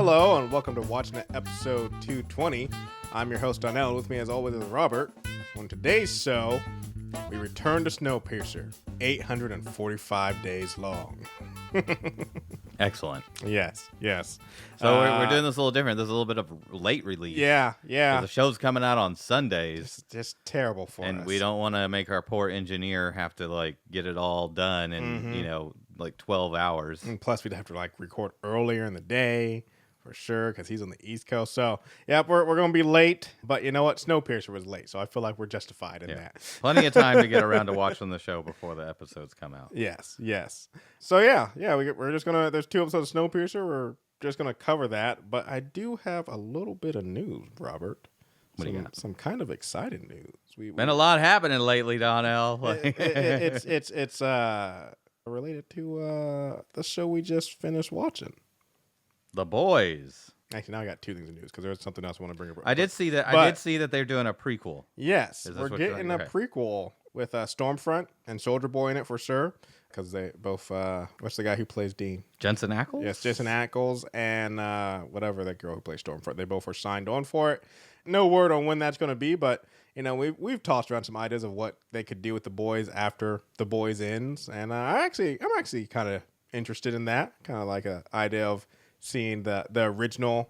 Hello and welcome to Watchin It episode 220. I'm your host Donnell, and with me as always is Robert. On today's show, we return to Snowpiercer, 845 days long. Excellent. Yes. So we're doing this a little different. There's a little bit of late release. Yeah. The show's coming out on Sundays. Just terrible for us. And we don't want to make our poor engineer have to get it all done in 12 hours. And plus we'd have to record earlier in the day for sure because he's on the East Coast. So yeah, we're going to be late. But you know what? Snowpiercer was late, so I feel like we're justified in that. Plenty of time to get around to watching the show before the episodes come out. Yes. So we're just gonna. There's 2 episodes of Snowpiercer. We're just gonna cover that. But I do have a little bit of news, Robert. What do you got? Some kind of exciting news. Been a lot happening lately, Donnell. It's related to the show we just finished watching. The Boys. Actually, now I got 2 things of news because there's something else I want to bring up. I did see that they're doing a prequel. Yes, we're getting a prequel with Stormfront and Soldier Boy in it for sure. Because they both, what's the guy who plays Dean? Jensen Ackles? Yes, Jensen Ackles and whatever that girl who plays Stormfront. They both were signed on for it. No word on when that's going to be, but we've tossed around some ideas of what they could do with the Boys after the Boys ends, and I'm actually kind of interested in that. Kind of like an idea of seeing the original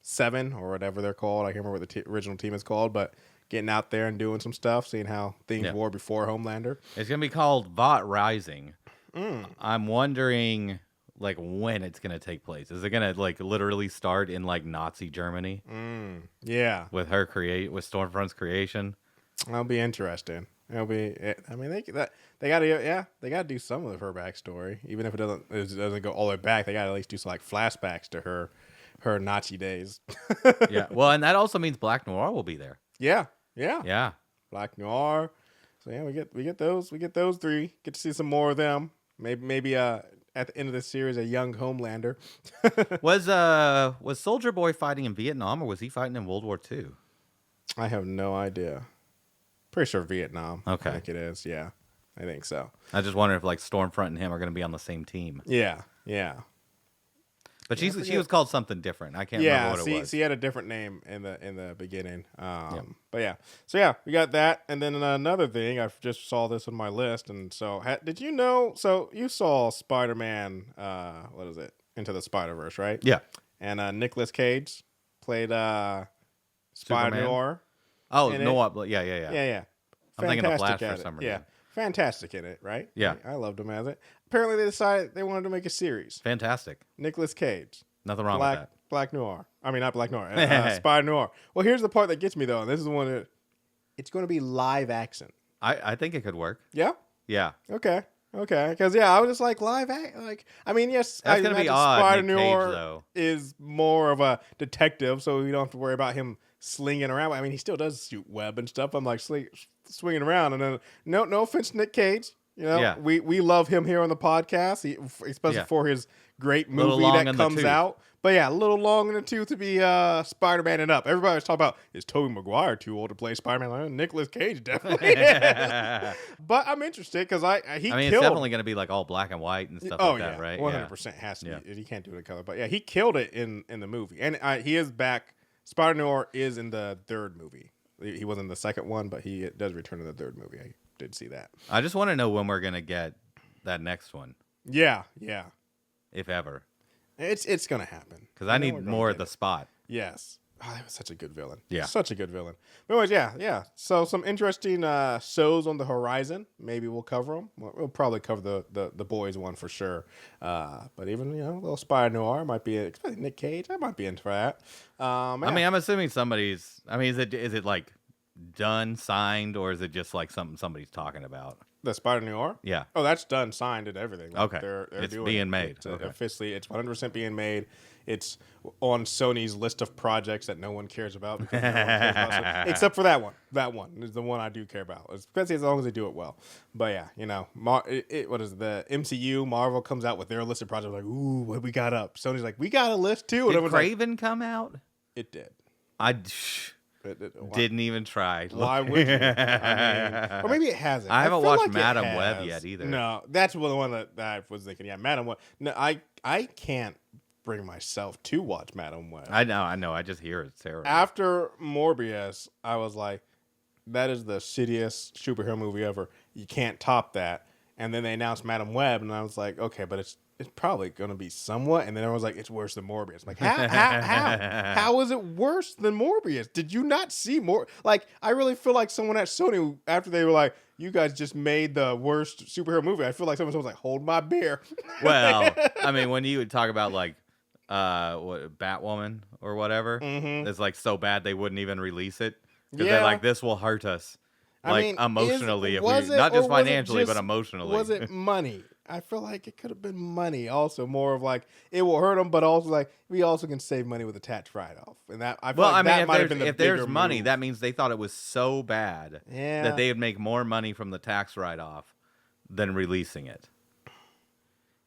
7 or whatever they're called. I can't remember what the original team is called, but getting out there and doing some stuff, seeing how things were before Homelander. It's going to be called Vought Rising. I'm wondering when it's going to take place. Is it going to literally start in Nazi Germany? Yeah. With Stormfront's creation? That'll be interesting. It'll be. I mean, they got to do some of her backstory, even if it doesn't go all the way back. They got to at least do some flashbacks to her Nazi days. Yeah. Well, and that also means Black Noir will be there. Yeah. Black Noir. So yeah, we get those 3. Get to see some more of them. Maybe at the end of the series, a young Homelander. Was Soldier Boy fighting in Vietnam or was he fighting in World War II? I have no idea. Pretty sure Vietnam. Okay. I think it is. Yeah, I think so. I just wonder if Stormfront and him are going to be on the same team. Yeah. But she was called something different. I can't remember what it was. She had a different name in the beginning. But yeah. So yeah, we got that. And then another thing, I just saw this on my list. And so did you know? So you saw Spider-Man, what is it? Into the Spider-Verse, right? Yeah. And Nicolas Cage played Spider-Noir. Oh, Noir. Yeah. Yeah. I'm thinking of Flash for some reason. Yeah. Fantastic in it, right? Yeah. I loved him as it. Apparently, they decided they wanted to make a series. Fantastic. Nicolas Cage. Nothing wrong with that. Black Noir. I mean, not Black Noir. Spider-Noir. Well, here's the part that gets me, though. And this is the one that it's going to be live action. I think it could work. Yeah? Yeah. Okay. Because, I was just live action. I mean, yes, that's going to be odd. Spider-Noir is more of a detective, so you don't have to worry about him slinging around. I mean, he still does shoot web and stuff. I'm swinging around. And then, no offense to Nick Cage. We love him here on the podcast, especially for his great movie that comes out. But yeah, a little long in the tooth to be Spider-Man and up. Everybody was talking about, is Tobey Maguire too old to play Spider-Man? Nicolas Cage definitely is. But I'm interested because it's definitely going to be all black and white and stuff that, right? 100% has to be. He can't do it in color. But yeah, he killed it in the movie. And he is back. Spider-Noir is in the 3rd movie. He wasn't in the 2nd one, but he does return in the 3rd movie. I did see that. I just want to know when we're going to get that next one. Yeah. If ever. It's going to happen. Because I need more of the Spot. Yes. Oh, that was such a good villain. Yeah. Such a good villain. But anyways, yeah. So some interesting shows on the horizon. Maybe we'll cover them. We'll probably cover the Boys one for sure. But even, a little Spider-Noir might be, especially Nick Cage, I might be into that. I'm assuming is it done, signed, or is it just something somebody's talking about? The Spider-Noir? Yeah. Oh, that's done, signed, and everything. Okay. They're it's doing being made. Officially, it's 100% being made. It's on Sony's list of projects that no one cares about. Because no one cares about except for that one. That one is the one I do care about, especially as long as they do it well. But yeah, what is it, the MCU, Marvel comes out with their list of projects ooh, what we got up? Sony's we got a list too. Did Craven come out? It did. Didn't even try. Why would you? Or maybe it hasn't. I haven't watched Madam Web yet either. No, that's the one that I was thinking. Yeah, Madam Web. No, I can't bring myself to watch Madam Web. I know. I just hear it's terrible. After Morbius, I was like, that is the shittiest superhero movie ever. You can't top that. And then they announced Madam Web, and I was like, okay, but it's probably going to be somewhat. And then I was like, it's worse than Morbius. I'm like, how is it worse than Morbius? Did you not see more? Like, I really feel like someone at Sony, after they were like, you guys just made the worst superhero movie, I feel like someone was like, hold my beer. Well, I mean, when you would talk about like Batwoman or whatever, it's like so bad they wouldn't even release it because they're like, this will hurt us. Like, emotionally, not just financially, but emotionally. Was it money? I feel like it could have been money. Also, more of like it will hurt them, but also like we also can save money with a tax write-off, and that I feel like that might have been the bigger there's money, move. that means they thought it was so bad that they would make more money from the tax write-off than releasing it.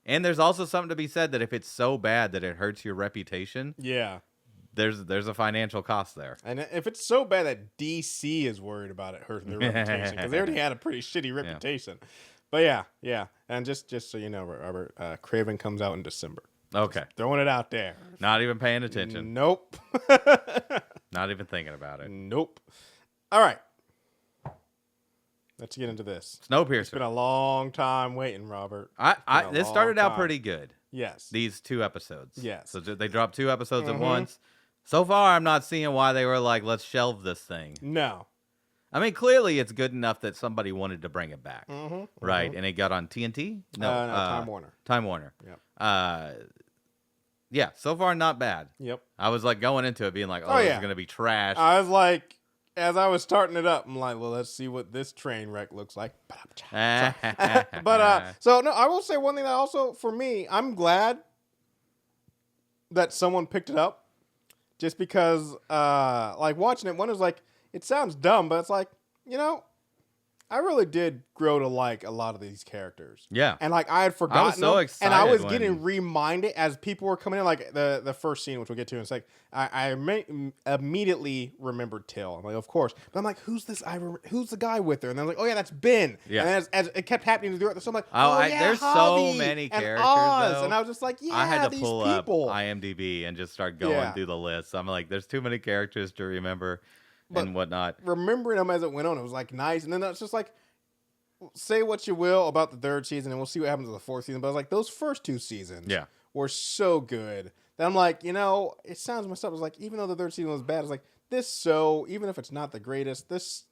And there's also something to be said that if it's so bad that it hurts your reputation, there's a financial cost there. And if it's so bad that DC is worried about it hurting their reputation, because they already had a pretty shitty reputation. But yeah. And just so you know, Robert, Kraven comes out in December. Okay. Just throwing it out there. Not even paying attention. Nope. Not even thinking about it. Nope. All right. Let's get into this. Snowpiercer. It's been a long time waiting, Robert. This started out pretty good. Yes. These 2 episodes. Yes. So they dropped 2 episodes at once. So far, I'm not seeing why they were like, let's shelve this thing. No. I mean, clearly it's good enough that somebody wanted to bring it back, right? And it got on TNT? No, Time Warner. Time Warner. Yep. Yeah, so far not bad. Yep. I was like going into it being like, this is going to be trash. I was like, as I was starting it up, I'm like, well, let's see what this train wreck looks like. So no, I will say one thing that also, for me, I'm glad that someone picked it up. Just because, like, watching it, one was like, it sounds dumb, but it's like, you know, I really did grow to like a lot of these characters. Yeah. And, like, I had forgotten I was so excited. And I was getting reminded as people were coming in, like, the first scene, which we'll get to, and it's like, I immediately remembered Till. I'm like, of course. But I'm like, who's this? Who's the guy with her? And they're like, oh, yeah, that's Ben. Yeah. And then as it kept happening throughout, so I'm like, there's Javi so many characters, Oz. though. And I was just like, yeah, I had to these pull people. up IMDb and just start going through the list. I'm like, there's too many characters to remember and whatnot. Remembering them as it went on, it was like nice. And then it's just like, say what you will about the 3rd season, and we'll see what happens in the 4th season. But I was like, those first 2 seasons were so good that I'm like, you know, it sounds messed up. I was like, even though the 3rd season was bad, I was like, even if it's not the greatest, this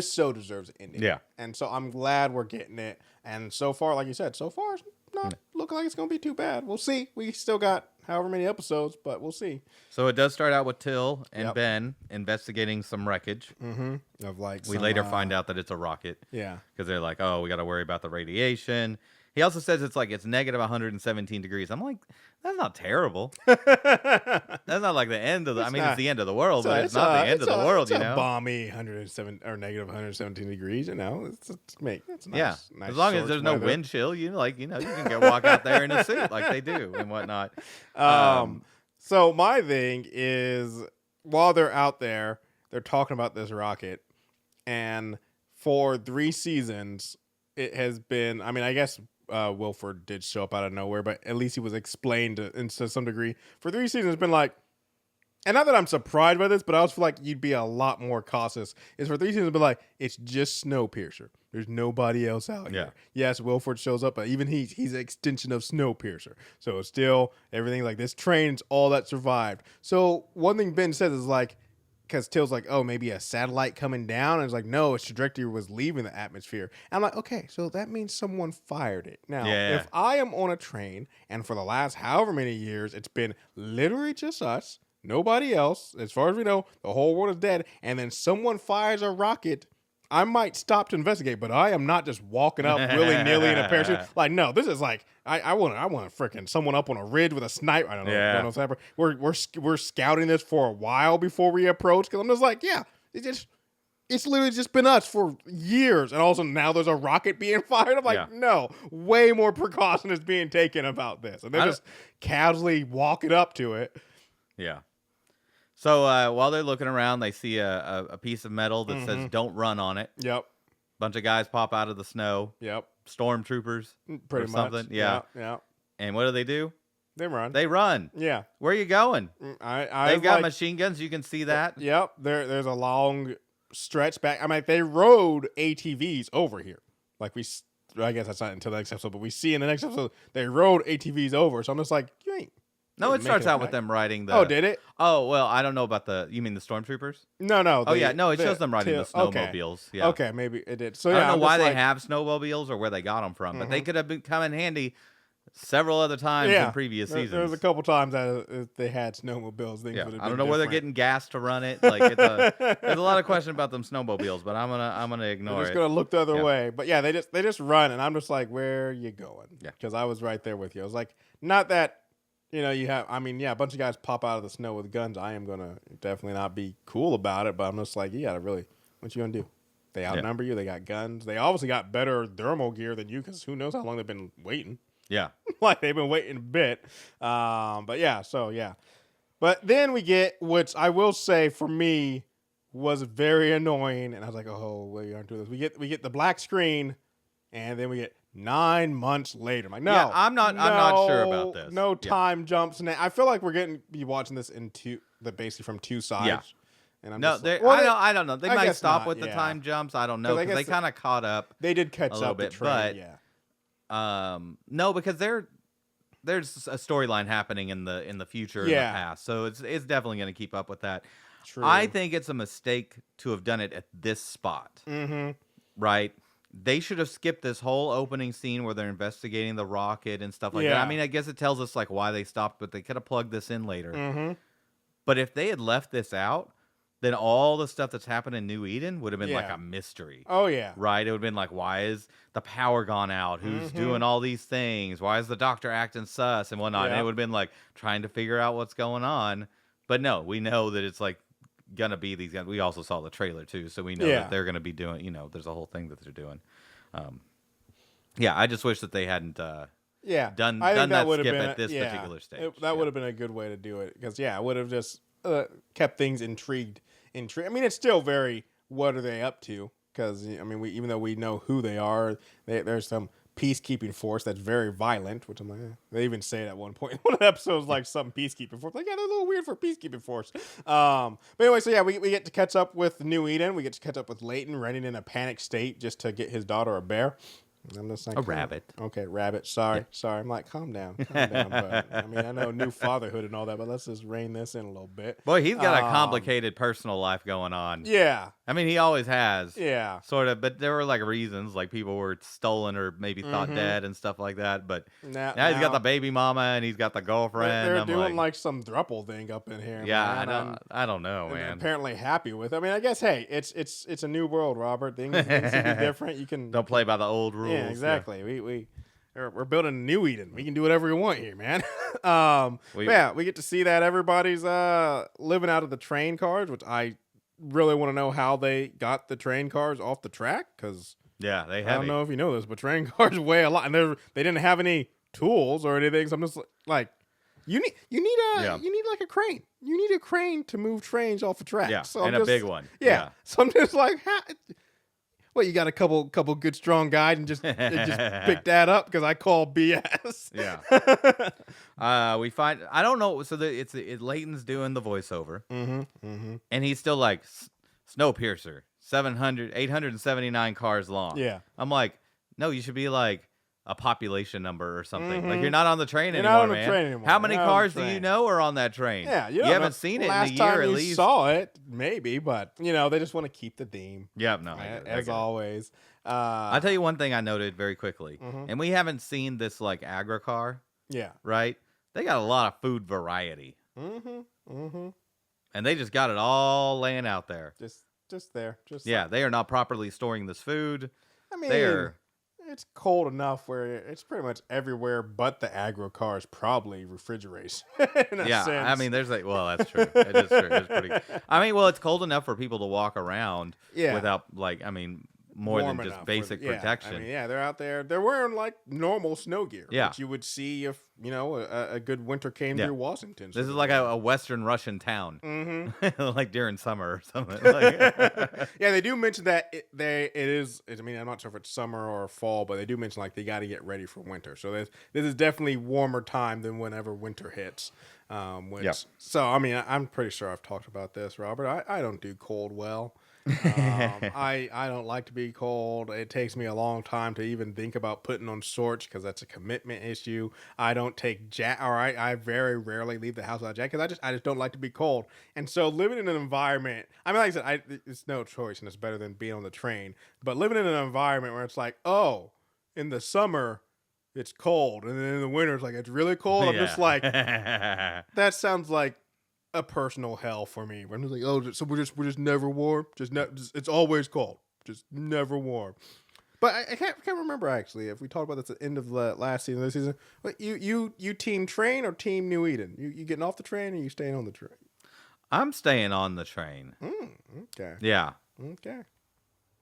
so deserves an ending. Yeah. And so I'm glad we're getting it. And so far, like you said, it's not looking like it's going to be too bad. We'll see. We still got however many episodes, but we'll see. So it does start out with Till and Ben investigating some wreckage. Of like, we later find out that it's a rocket. Yeah. Because they're like, oh, we got to worry about the radiation. He also says it's negative 117 degrees. I'm like, that's not terrible. That's not like the end of the. It's the end of the world, but it's not the end of the world. It's a balmy 107 or negative 117 degrees. You know, it's nice. Yeah, nice as long as there's no wind chill, you can go walk out there in a suit like they do and whatnot. So my thing is, while they're out there, they're talking about this rocket, and for 3 seasons, it has been. I mean, I guess. Wilford did show up out of nowhere, but at least he was explained to some degree. For 3 seasons, it's been like, and not that I'm surprised by this, but I also feel like you'd be a lot more cautious. Is for 3 seasons, it's been like, it's just Snowpiercer. There's nobody else out here. Yes, Wilford shows up, but even he's an extension of Snowpiercer. So it's still everything like this train's all that survived. So one thing Ben says is like, because Till's like, oh, maybe a satellite coming down. And it's like, no, its trajectory was leaving the atmosphere. And I'm like, okay, so that means someone fired it. Now, if I am on a train, and for the last however many years, it's been literally just us, nobody else, as far as we know, the whole world is dead, and then someone fires a rocket, I might stop to investigate, but I am not just walking up willy-nilly in a parachute. Like, no, this is like, I want freaking someone up on a ridge with a sniper. I don't know what's happening. We're scouting this for a while before we approach, because I'm just like, it's literally just been us for years, and also now there's a rocket being fired. I'm like, no, way more precaution is being taken about this, and they're just casually walking up to it. Yeah. So while they're looking around, they see a piece of metal that says "Don't run" on it. Yep. Bunch of guys pop out of the snow. Yep. Stormtroopers. Pretty or something. much. Yeah. Yeah. And what do? They run. They run. Yeah. Where are you going? They've got machine guns. You can see that. Yep. There's a long stretch back. I mean, they rode ATVs over here. Like I guess that's not until the next episode, but we see in the next episode they rode ATVs over. So I'm just like, you ain't. No, it starts out with them riding the. Oh, did it? Oh, well, I don't know about you mean the stormtroopers? No. Oh, yeah. No, it shows them riding the snowmobiles. Okay. Yeah. Okay, maybe it did. So, I don't know why they have snowmobiles or where they got them from, but they could have come in handy several other times in previous seasons. There was a couple times that they had snowmobiles. Things would have been I don't know where they're getting gas to run it. Like there's a lot of question about them snowmobiles, but I'm gonna ignore it. I'm just gonna look the other way. But yeah, they just run, and I'm just like, where are you going? Yeah, because I was right there with you. I was like, not that. You have, a bunch of guys pop out of the snow with guns. I am going to definitely not be cool about it, but I'm just like, you got to really, what you going to do? They outnumber you. They got guns. They obviously got better thermal gear than you because who knows how long they've been waiting. Yeah. Like they've been waiting a bit. But yeah, so yeah. But then we get, which I will say for me was very annoying. And I was like, oh, well, you aren't doing this. We get the black screen and then we get 9 months later. I'm like, no, yeah, I'm not sure about this. No time jumps. And I feel like we're be watching this basically from two sides. Yeah. And I'm I don't know. They might stop with the time jumps. I don't know because they kind of caught up. They did catch up a bit, train, but yeah. No, because there's a storyline happening in the future and the past, so it's definitely going to keep up with that. True. I think it's a mistake to have done it at this spot. Mm-hmm. Right. They should have skipped this whole opening scene where they're investigating the rocket and stuff like that. I mean, I guess it tells us like why they stopped, but they could have plugged this in later. Mm-hmm. But if they had left this out, then all the stuff that's happened in New Eden would have been like a mystery. Oh, yeah. Right? It would have been like, why is the power gone out? Who's doing all these things? Why is the doctor acting sus and whatnot? And it would have been like trying to figure out what's going on. But no, we know that it's like gonna be these guys. We also saw the trailer too, so we know that they're gonna be doing, there's a whole thing that they're doing. I just wish that they hadn't done that skip at this particular stage. That would have been a good way to do it because it would have just kept things intrigued. I mean, it's still very what are they up to? Because even though we know who they are, there's some peacekeeping force that's very violent, which I'm like, they even say it at one point. One of the episodes like some peacekeeping force. Like, yeah, they're a little weird for a peacekeeping force. But anyway, so we get to catch up with New Eden. We get to catch up with Leighton running in a panic state just to get his daughter a bear. I'm just like, a rabbit. Okay, rabbit. Sorry. I'm like, calm down. But, I know new fatherhood and all that, but let's just rein this in a little bit. Boy, he's got a complicated personal life going on. Yeah. I mean, he always has. Yeah. Sort of, but there were like reasons, like people were stolen or maybe thought dead and stuff like that. But now he's got the baby mama and he's got the girlfriend. They're doing like some throuple thing up in here. Yeah, man. I don't know, man. Apparently happy with it. I mean, I guess, hey, it's a new world, Robert. Things should be different. You can don't play by the old rules. Yeah, exactly. Yeah. We're building a new Eden. We can do whatever we want here, man. We get to see that everybody's living out of the train cars, which I really want to know how they got the train cars off the track because they have. I don't know if you know this, but train cars weigh a lot, and they didn't have any tools or anything. So I'm just like, you need like a crane. You need a crane to move trains off the track. Yeah, so a big one. Yeah. So I'm just like, well, you got a couple good strong guys and just pick that up because I call BS. Yeah. We find I don't know. So Leighton's doing the voiceover, and he's still like Snowpiercer, 879 cars long. Yeah. I'm like, no, you should be like a population number or something. Like you're not on the train anymore, not on man. The train anymore. How many cars do you know are on that train? Yeah, you haven't seen it in a year at least. Saw it, maybe, but they just want to keep the theme. Yeah, no, as always. I'll tell you one thing I noted very quickly, and we haven't seen this like agri car. Yeah, right. They got a lot of food variety. And they just got it all laying out there. Just there. They are not properly storing this food. I mean, it's cold enough where it's pretty much everywhere but the agro car is probably refrigeration. Sense. I mean, there's that's true. It is true. It's pretty. I mean, it's cold enough for people to walk around without more than just basic protection. I mean, they're out there. They're wearing like normal snow gear, which you would see if a good winter came through Washington. This is like a Western Russian town, like during summer or something. They do mention that it is. I mean, I'm not sure if it's summer or fall, but they do mention like they got to get ready for winter. So this is definitely warmer time than whenever winter hits. So I mean, I'm pretty sure I've talked about this, Robert. I don't do cold well. I don't like to be cold. It takes me a long time to even think about putting on shorts because that's a commitment issue. I don't take I very rarely leave the house without a jacket because I just don't like to be cold. And so living in an environment, I mean, like I said, it's no choice and it's better than being on the train. But living in an environment where it's like, oh, in the summer it's cold, and then in the winter it's like it's really cold. I'm just like, that sounds like a personal hell for me. I'm just like, oh, so we're just never warm. It's always cold. Just never warm. But I can't remember actually if we talked about this at the end of the last season, this season. But you team train or team New Eden? You getting off the train or you staying on the train? I'm staying on the train. Okay. Yeah. Okay.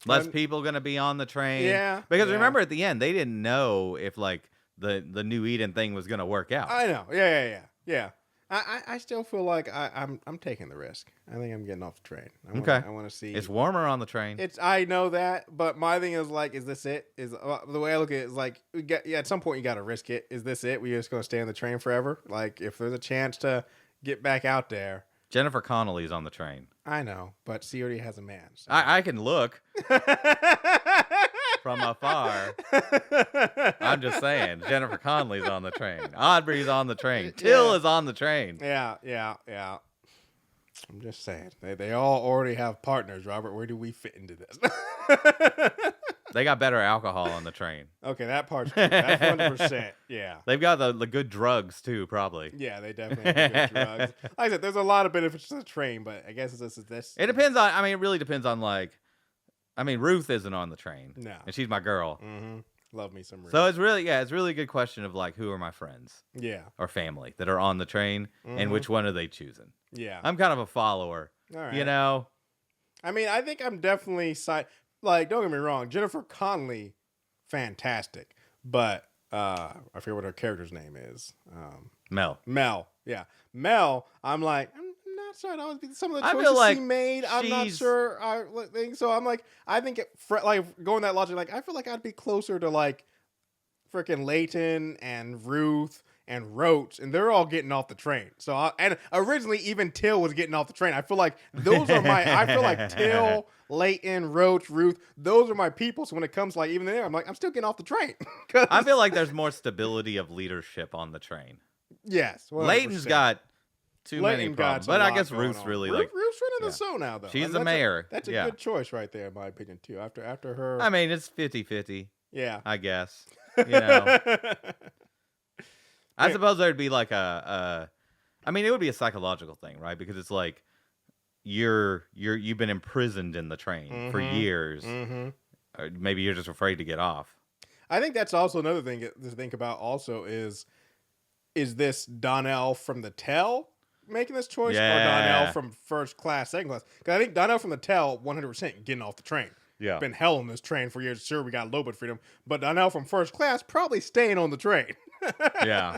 Less people gonna be on the train. Yeah. Because remember at the end they didn't know if like the New Eden thing was gonna work out. I know. Yeah. I still feel like I'm taking the risk. I think I'm getting off the train. I want to see. It's warmer on the train. I know that, but my thing is like, is this it? Is the way I look at it is like, at some point you got to risk it. Is this it? We're just gonna stay on the train forever? Like, if there's a chance to get back out there. Jennifer Connelly's on the train. I know, but she already has a man. So. I can look from afar. I'm just saying, Jennifer Connelly's on the train. Aubrey's on the train. Till is on the train. Yeah. I'm just saying. They all already have partners, Robert. Where do we fit into this? They got better alcohol on the train. Okay, that part's true. That's 100%. Yeah. They've got the good drugs, too, probably. Yeah, they definitely have good drugs. Like I said, there's a lot of benefits to the train, but I guess it's this. It depends on, it really depends on, Ruth isn't on the train. No. And she's my girl. Mm-hmm. Love me some Ruth. So it's really a good question of, who are my friends? Yeah. Or family that are on the train, and which one are they choosing? Yeah. I'm kind of a follower. All right. You know? I mean, I think I'm definitely don't get me wrong, Jennifer Connelly, fantastic. But I forget what her character's name is. Mel. Yeah. Mel, I'm like, I'm not sure. Some of the choices she made, I'm not sure. So I'm like, I think going that logic, I feel like I'd be closer to freaking Leighton and Ruth and Roach, and they're all getting off the train. So and originally even Till was getting off the train. I feel like those are I feel like Till, Leighton, Roach, Ruth, those are my people. So when it comes even there, I'm like, I'm still getting off the train. I feel like there's more stability of leadership on the train. Yes. 100%. Leighton's got too many problems. But I guess Ruth's really Ruth's running the show now, though. She's the mayor. That's a good choice right there, in my opinion, too. After her. I mean, it's 50-50. Yeah. I guess. I suppose there'd be it would be a psychological thing, right? Because it's like you've been imprisoned in the train for years. Mm-hmm. Or maybe you're just afraid to get off. I think that's also another thing to think about also is this Donnell from the Tell making this choice or Donnell from first class, second class? Because I think Donnell from the Tell 100% getting off the train. Yeah. Been hell on this train for years. Sure, we got a little bit of freedom. But Donnell from first class probably staying on the train. Yeah.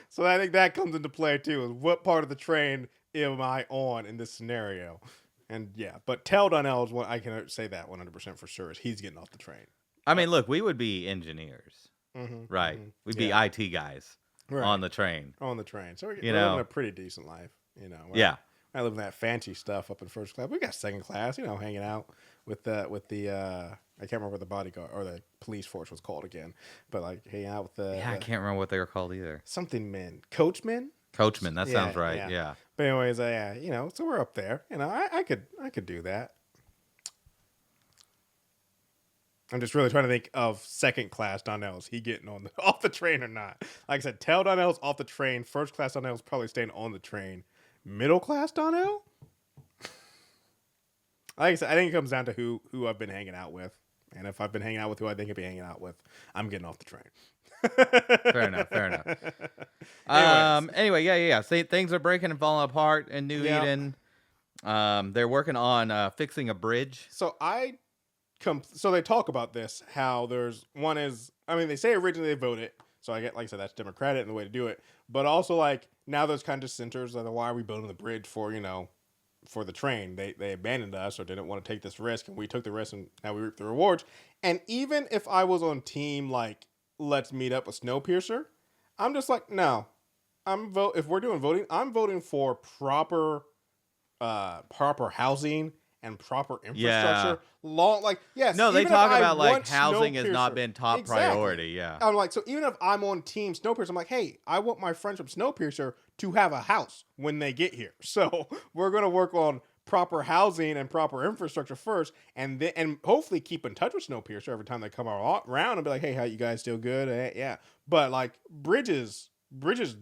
So I think that comes into play too. Is what part of the train am I on in this scenario? And but Tell Donnell is what I can say that 100% for sure is he's getting off the train. I mean, look, we would be engineers, right? Mm-hmm. We'd be IT guys on the train. On the train. So we're living a pretty decent life, I live in that fancy stuff up in first class. We got second class, hanging out with the I can't remember what the bodyguard or the police force was called again, but hanging out with the I can't remember what they were called either. Something men, coachmen. That sounds right. Yeah. But anyways, so we're up there. I could do that. I'm just really trying to think of second class Donnell. Is he getting off the train or not? Like I said, Tell Donnell's off the train. First class Donnell's probably staying on the train. Middle class Donnell? Like I said, I think it comes down to who I've been hanging out with. And if I've been hanging out with who I think I'd be hanging out with, I'm getting off the train. Fair enough. Anyway, yeah. See, things are breaking and falling apart in New Eden. They're working on fixing a bridge. So I so they talk about this, how there's one is, I mean, they say originally they voted, so I get, like I said, that's Democratic and the way to do it, but also like now there's kind of dissenters like, why are we building the bridge for, for the train? They abandoned us or didn't want to take this risk, and we took the risk, and now we reap the rewards. And even if I was on team like, let's meet up with Snowpiercer, I'm just like, no, if we're doing voting, I'm voting for proper housing and proper infrastructure. Yeah. No, they talk about like housing has not been top priority. Yeah. I'm like, so even if I'm on team Snowpiercer, I'm like, hey, I want my friends from Snowpiercer to have a house when they get here. So we're going to work on proper housing and proper infrastructure first, and then, and hopefully keep in touch with Snowpiercer every time they come around and be like, hey, how you guys still good? Yeah. But like bridges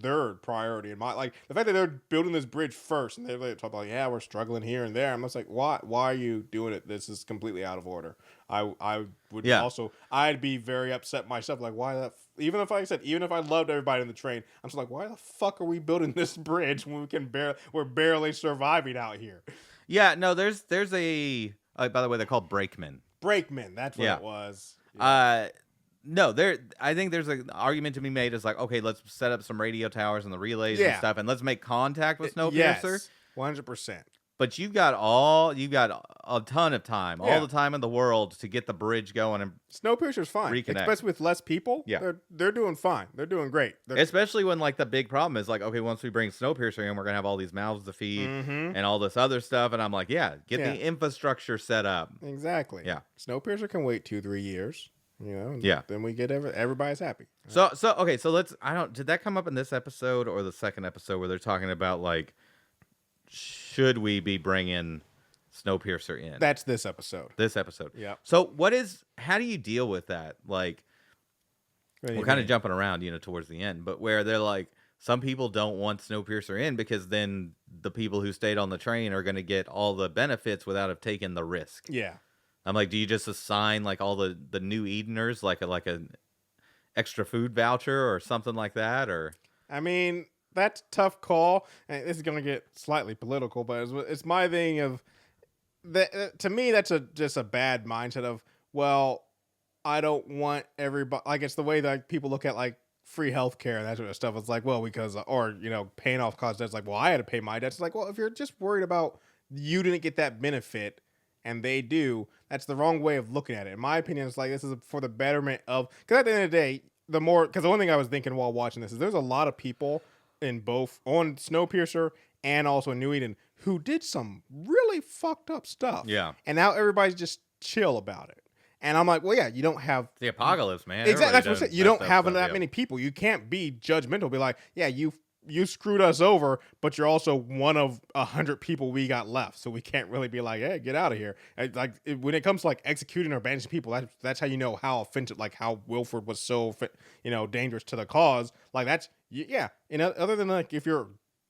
their priority, and the fact that they're building this bridge first, and they're like talking about, yeah, we're struggling here and there. I'm just like, why are you doing it? This is completely out of order. I would also, I'd be very upset myself. Like, why that? Even if I loved everybody in the train, I'm just like, why the fuck are we building this bridge when we're barely surviving out here? Yeah, no, there's a by the way, they're called brakemen. Brakemen, that's what it was. Yeah. No, I think there's an argument to be made. Is like, okay, let's set up some radio towers and the relays and stuff, and let's make contact with Snowpiercer. Yes, 100%. But you've got a ton of time, all the time in the world to get the bridge going, and Snowpiercer's fine, reconnect. Especially with less people. Yeah, they're doing fine. They're doing great. Especially when like the big problem is like, okay, once we bring Snowpiercer in, we're gonna have all these mouths to feed and all this other stuff, and I'm like, get the infrastructure set up. Exactly. Yeah, Snowpiercer can wait 2-3 years. Then we get everybody's happy. So okay, so did that come up in this episode or the second episode where they're talking about like, should we be bringing Snowpiercer in? That's this episode. Yeah. So how do you deal with that? Like, we're kind of jumping around, towards the end, but where they're like, some people don't want Snowpiercer in because then the people who stayed on the train are going to get all the benefits without have taken the risk. Yeah. I'm like, do you just assign like all the new Edeners like an extra food voucher or something like that? Or I mean, that's a tough call, and this is gonna get slightly political, but it's my thing of that. To me, that's just a bad mindset of, well, I don't want everybody. Like, it's the way that people look at like free healthcare and that sort of stuff. It's like, well, because paying off costs. That's like, well, I had to pay my debts. It's like, well, if you're just worried about you didn't get that benefit and they do, that's the wrong way of looking at it. In my opinion, it's like, this is for the betterment of, because at the end of the day, because the one thing I was thinking while watching this is there's a lot of people in both on Snowpiercer and also in New Eden who did some really fucked up stuff. Yeah. And now everybody's just chill about it. And I'm like, well, yeah, you don't have the apocalypse, man. Exactly. That's what I'm saying. You don't have that many people. You can't be judgmental. Be like, yeah, you screwed us over, but you're also one of 100 people we got left. So we can't really be like, hey, get out of here. When it comes to like executing or banishing people, that's how you know how offensive, like how Wilford was so, dangerous to the cause. Like that's, other than like, if you're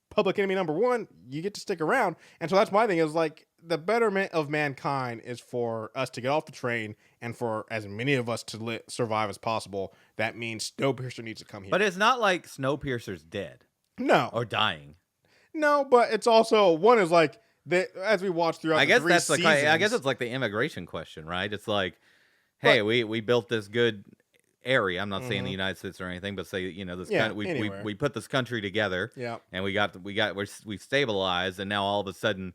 public enemy number one, you get to stick around. And so that's my thing is like, the betterment of mankind is for us to get off the train and for as many of us to survive as possible. That means Snowpiercer needs to come here. But it's not like Snowpiercer's dead. No. Or dying. No, but it's also, one is like, as we watch throughout I guess it's like the immigration question, right? It's like, hey, we built this good area. I'm not saying the United States or anything, but say, we put this country together. Yeah. And we stabilized, and now all of a sudden,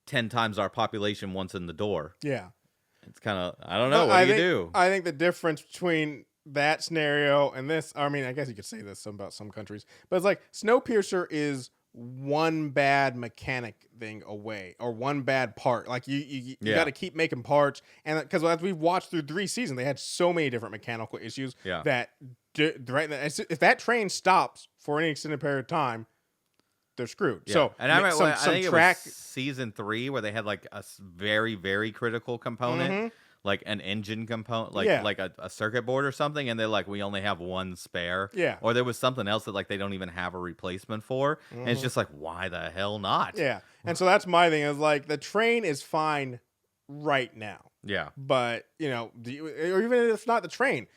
10 times our population wants in the door. Yeah. It's kind of, I don't know. What do you do? I think the difference between that scenario and this, I mean, I guess you could say this about some countries, but it's like Snowpiercer is one bad mechanic thing away, or one bad part. Like you got to keep making parts, and because as we've watched through 3 seasons, they had so many different mechanical issues that if that train stops for any extended period of time, they're screwed. Yeah. So, and I think it was season 3 where they had like a very, very critical component, like an engine component, like a circuit board or something, and they're like, we only have one spare. Yeah. Or there was something else that like they don't even have a replacement for, and it's just like, why the hell not? Yeah. And so that's my thing is like, the train is fine right now. Yeah. But, or even if not the train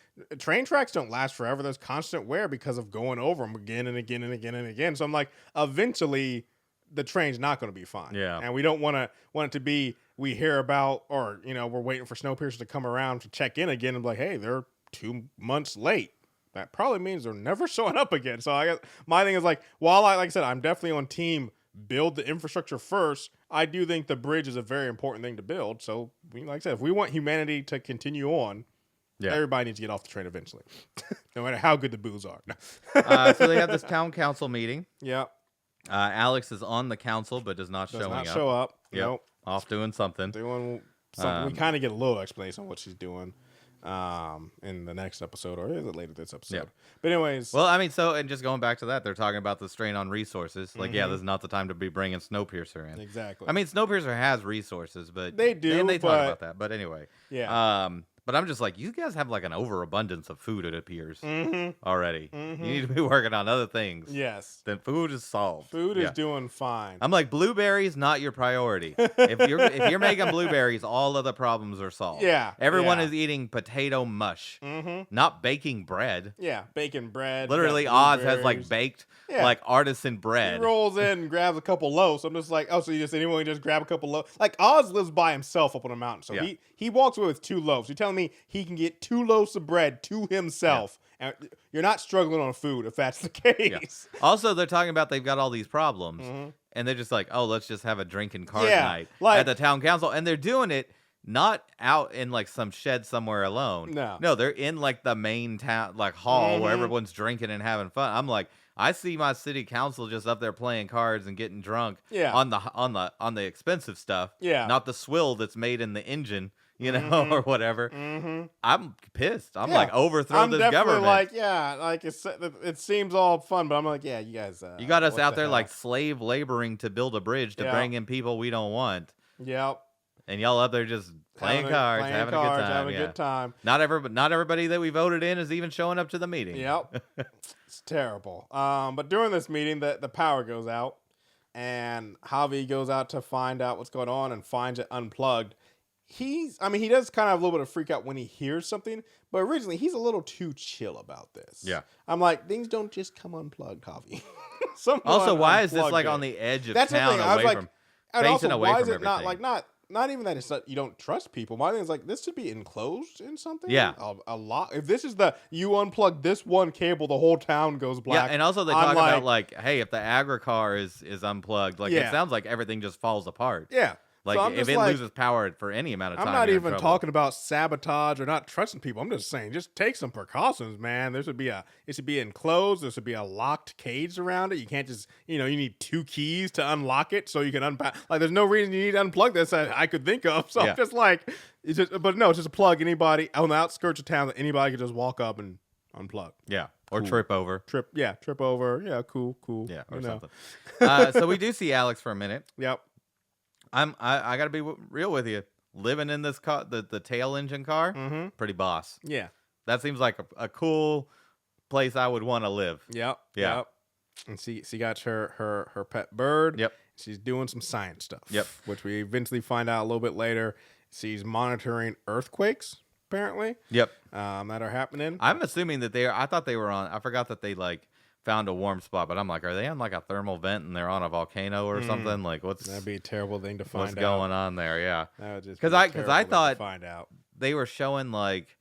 tracks don't last forever. There's constant wear because of going over them again and again and again and again. So I'm like, eventually the train's not going to be fine. Yeah. And we don't want it to be we hear about, or we're waiting for Snowpiercer to come around to check in again and be like, hey, they're 2 months late. That probably means they're never showing up again. So I guess my thing is like I said, I'm definitely on team build the infrastructure first. I do think the bridge is a very important thing to build. So like I said, if we want humanity to continue on, everybody needs to get off the train eventually, no matter how good the booze are. So they have this town council meeting. Yeah. Alex is on the council, but does not show up. Yep. Nope. Off doing something. We kind of get a little explanation on what she's doing in the next episode, or is it later this episode? Yep. But anyways. Well, I mean, and just going back to that, they're talking about the strain on resources. Like, this is not the time to be bringing Snowpiercer in. Exactly. I mean, Snowpiercer has resources, but they do. And they talk about that. But anyway. Yeah. But I'm just like, you guys have like an overabundance of food, it appears, already. Mm-hmm. You need to be working on other things. Yes. Then food is solved. Food is doing fine. I'm like, blueberries, not your priority. if you're making blueberries, all of the problems are solved. Yeah. Everyone is eating potato mush, not baking bread. Yeah, baking bread. Literally, Oz has like baked like artisan bread. He rolls in and grabs a couple loaves. I'm just like, oh, so anyone just grab a couple loaves? Like Oz lives by himself up on a mountain, so he walks away with 2 loaves. You're telling me he can get 2 loaves of bread to himself, and you're not struggling on food if that's the case. Yeah. Also, they're talking about they've got all these problems, and they're just like, oh, let's just have a drinking card night at the town council, and they're doing it not out in like some shed somewhere alone. No, they're in like the main town like hall where everyone's drinking and having fun. I'm like, I see my city council just up there playing cards and getting drunk on the expensive stuff, not the swill that's made in the engine. Or whatever. I'm pissed. I'm like, overthrow this government. Like, it seems all fun, but I'm like, yeah, you guys. You got us out there like slave laboring to build a bridge to bring in people we don't want. Yep. And y'all up there just playing cards, having a good time. Not everybody that we voted in is even showing up to the meeting. Yep. It's terrible. But during this meeting, the power goes out, and Javi goes out to find out what's going on and finds it unplugged. He does kind of have a little bit of freak out when he hears something, but originally he's a little too chill about this. Yeah. I'm like, things don't just come unplugged, Javi. Also, why is this like on the edge of town away from facing away from everything? Not even that it's not, you don't trust people. My thing is like, this should be enclosed in something. Yeah. A lot. If this is you unplug this one cable, the whole town goes black. Yeah, and also they talk about like, hey, if the agri-car is unplugged, like it sounds like everything just falls apart. Yeah. Like, so if it loses power for any amount of time, I'm not even talking about sabotage or not trusting people. I'm just saying, just take some precautions, man. It should be enclosed. There should be a locked cage around it. You can't just, you need 2 keys to unlock it so you can unpack. Like, there's no reason you need to unplug this that I could think of. So I'm just like, it's just a plug anybody on the outskirts of town that anybody could just walk up and unplug. Yeah. Or trip over. Trip over. Yeah, cool. Yeah, or something. So we do see Alex for a minute. Yep. I gotta be real with you. Living in this car, the tail engine car, pretty boss. Yeah, that seems like a cool place I would want to live. Yep. And she got her pet bird. Yep. She's doing some science stuff. Yep. Which we eventually find out a little bit later. She's monitoring earthquakes, apparently. Yep. That are happening. I'm assuming that I thought they were on. I forgot that they like found a warm spot, but I'm like, are they on like a thermal vent and they're on a volcano or something? Like, that'd be a terrible thing to find out. What's going on there? Yeah, that would just because I thought find out they were showing like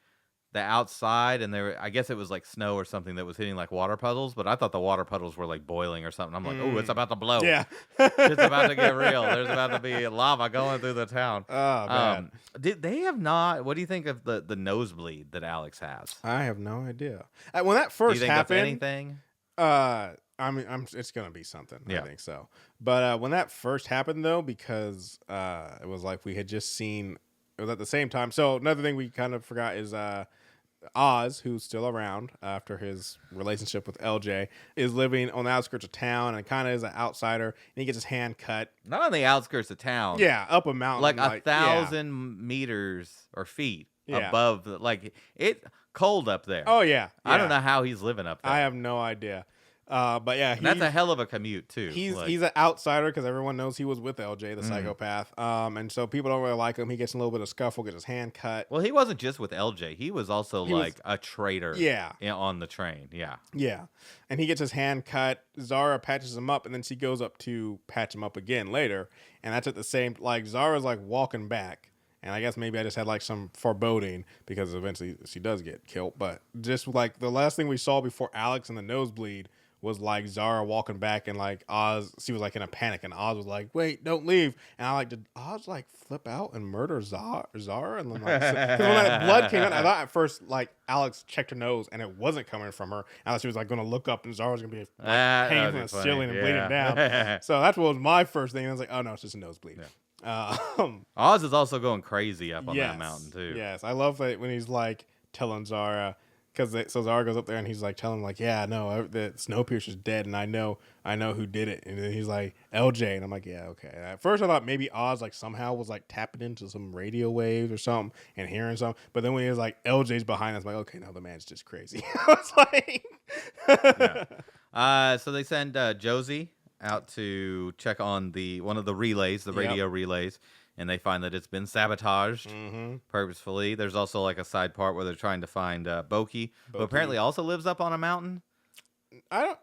the outside, and I guess it was like snow or something that was hitting like water puddles, but I thought the water puddles were like boiling or something. I'm like, oh, it's about to blow. Yeah, it's about to get real. There's about to be lava going through the town. Oh man, did they have not? What do you think of the nosebleed that Alex has? I have no idea. When that first do you think happened, that's anything? It's gonna be something. Yeah. I think so. But when that first happened, though, because it was like we had just seen. It was at the same time. So another thing we kind of forgot is Oz, who's still around after his relationship with LJ, is living on the outskirts of town and kind of is an outsider. And he gets his hand cut. Not on the outskirts of town. Yeah, up a mountain, like 1,000 meters or feet above. It cold up there. Oh yeah. I don't know how he's living up there. I have no idea. But yeah, that's a hell of a commute too. He's an outsider because everyone knows he was with LJ, the psychopath. And so people don't really like him. He gets in a little bit of scuffle, gets his hand cut. Well, he wasn't just with LJ. He was also a traitor. Yeah. On the train. Yeah. Yeah. And he gets his hand cut. Zara patches him up, and then she goes up to patch him up again later. And that's at the same, like, Zara's like walking back. And I guess maybe I just had like some foreboding because eventually she does get killed. But just like the last thing we saw before Alex and the nosebleed was like Zara walking back, and like Oz, she was like in a panic, and Oz was like, "Wait, don't leave." And I like, did Oz like flip out and murder Zara? And then like, when that blood came in, I thought at first like Alex checked her nose and it wasn't coming from her. And she was like going to look up and Zara was going to be like, hanging from the ceiling and bleeding down. So that's what was my first thing. I was like, oh no, it's just a nosebleed. Yeah. Oz is also going crazy up on that mountain too. Yes, I love that when he's like telling Zara. So Zara goes up there and he's like telling him like, yeah, no, the Snowpiercer's dead, and I know who did it. And then he's like, LJ, and I'm like, yeah, okay. At first I thought maybe Oz like somehow was like tapping into some radio waves or something and hearing something. But then when he was like, LJ's behind us, I'm like, okay, no, the man's just crazy. I was like, so they send Josie out to check on one of the relays, the radio relays. And they find that it's been sabotaged purposefully. There's also like a side part where they're trying to find Boki, who apparently also lives up on a mountain. Or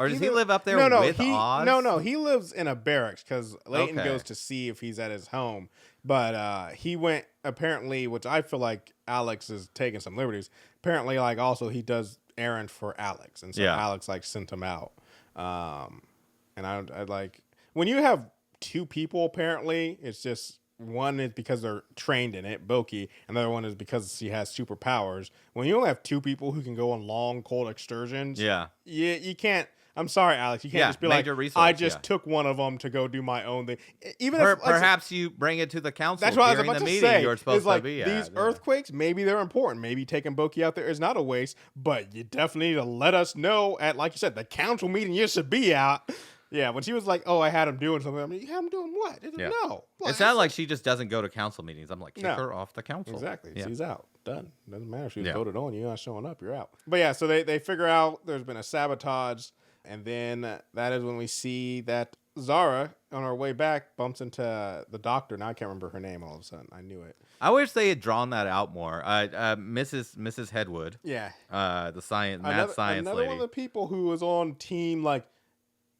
does he live up there with Oz? No, he lives in a barracks because Layton goes to see if he's at his home. But he went, apparently, which I feel like Alex is taking some liberties. Apparently, like also he does errands for Alex. And so Alex like sent him out. And I like, when you have two people, apparently it's just one is because they're trained in it, Boki, and the other one is because she has superpowers. When you only have two people who can go on long, cold excursions, you can't. I'm sorry, Alex. You can't just be like, I just took one of them to go do my own thing. Even if perhaps you bring it to the council. That's what during I was about the to meeting say. You're supposed like, to be these at. earthquakes, maybe they're important. Maybe taking Boki out there is not a waste, but you definitely need to let us know at, like you said, the council meeting you should be at. Yeah, when she was like, "Oh, I had him doing something," I mean, you had him doing what? No. It sounded like she just doesn't go to council meetings. I'm like, kick her off the council. Exactly. Yeah. She's out. Done. Doesn't matter if she was voted on. You're not showing up. You're out. But yeah, so they figure out there's been a sabotage, and then that is when we see that Zara, on her way back, bumps into the doctor. Now I can't remember her name all of a sudden. I knew it. I wish they had drawn that out more. Mrs. Hedwood. Yeah. The mad science lady. Another one of the people who was on team, like,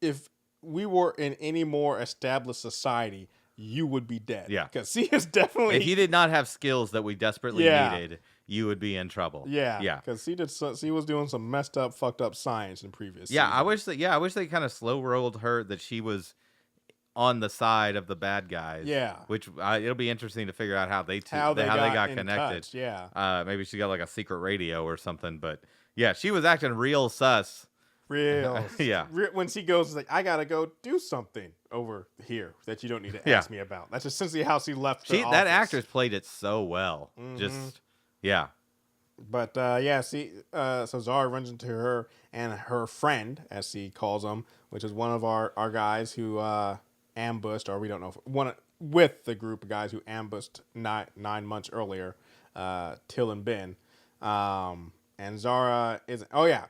if we were in any more established society, you would be dead. Yeah. Because she is definitely... If you did not have skills that we desperately needed, you would be in trouble. Yeah. Yeah. Because she was doing some messed up, fucked up science in previous seasons. I wish they kind of slow rolled her that she was on the side of the bad guys. Yeah. Which it'll be interesting to figure out how they got connected. Touch. Yeah. Maybe she got like a secret radio or something. But yeah, she was acting real sus. Yeah. When she goes, like, I gotta go do something over here that you don't need to ask me about. That's essentially how she left. That actress played it so well. But so Zara runs into her and her friend, as she calls him, which is one of our guys who ambushed, or we don't know with the group of guys who ambushed 9 months earlier, Till and Ben, and Zara isn't. Oh yeah.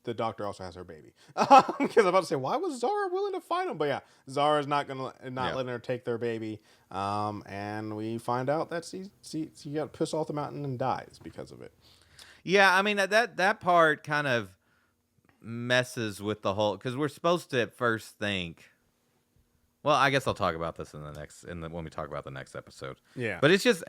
The doctor also has her baby. Because I'm about to say, why was Zara willing to fight him? But yeah, Zara's not letting her take their baby. And we find out that she got pissed off the mountain and dies because of it. Yeah, I mean that part kind of messes with the whole, because we're supposed to at first think. Well, I guess I'll talk about this when we talk about the next episode. Yeah, but it's just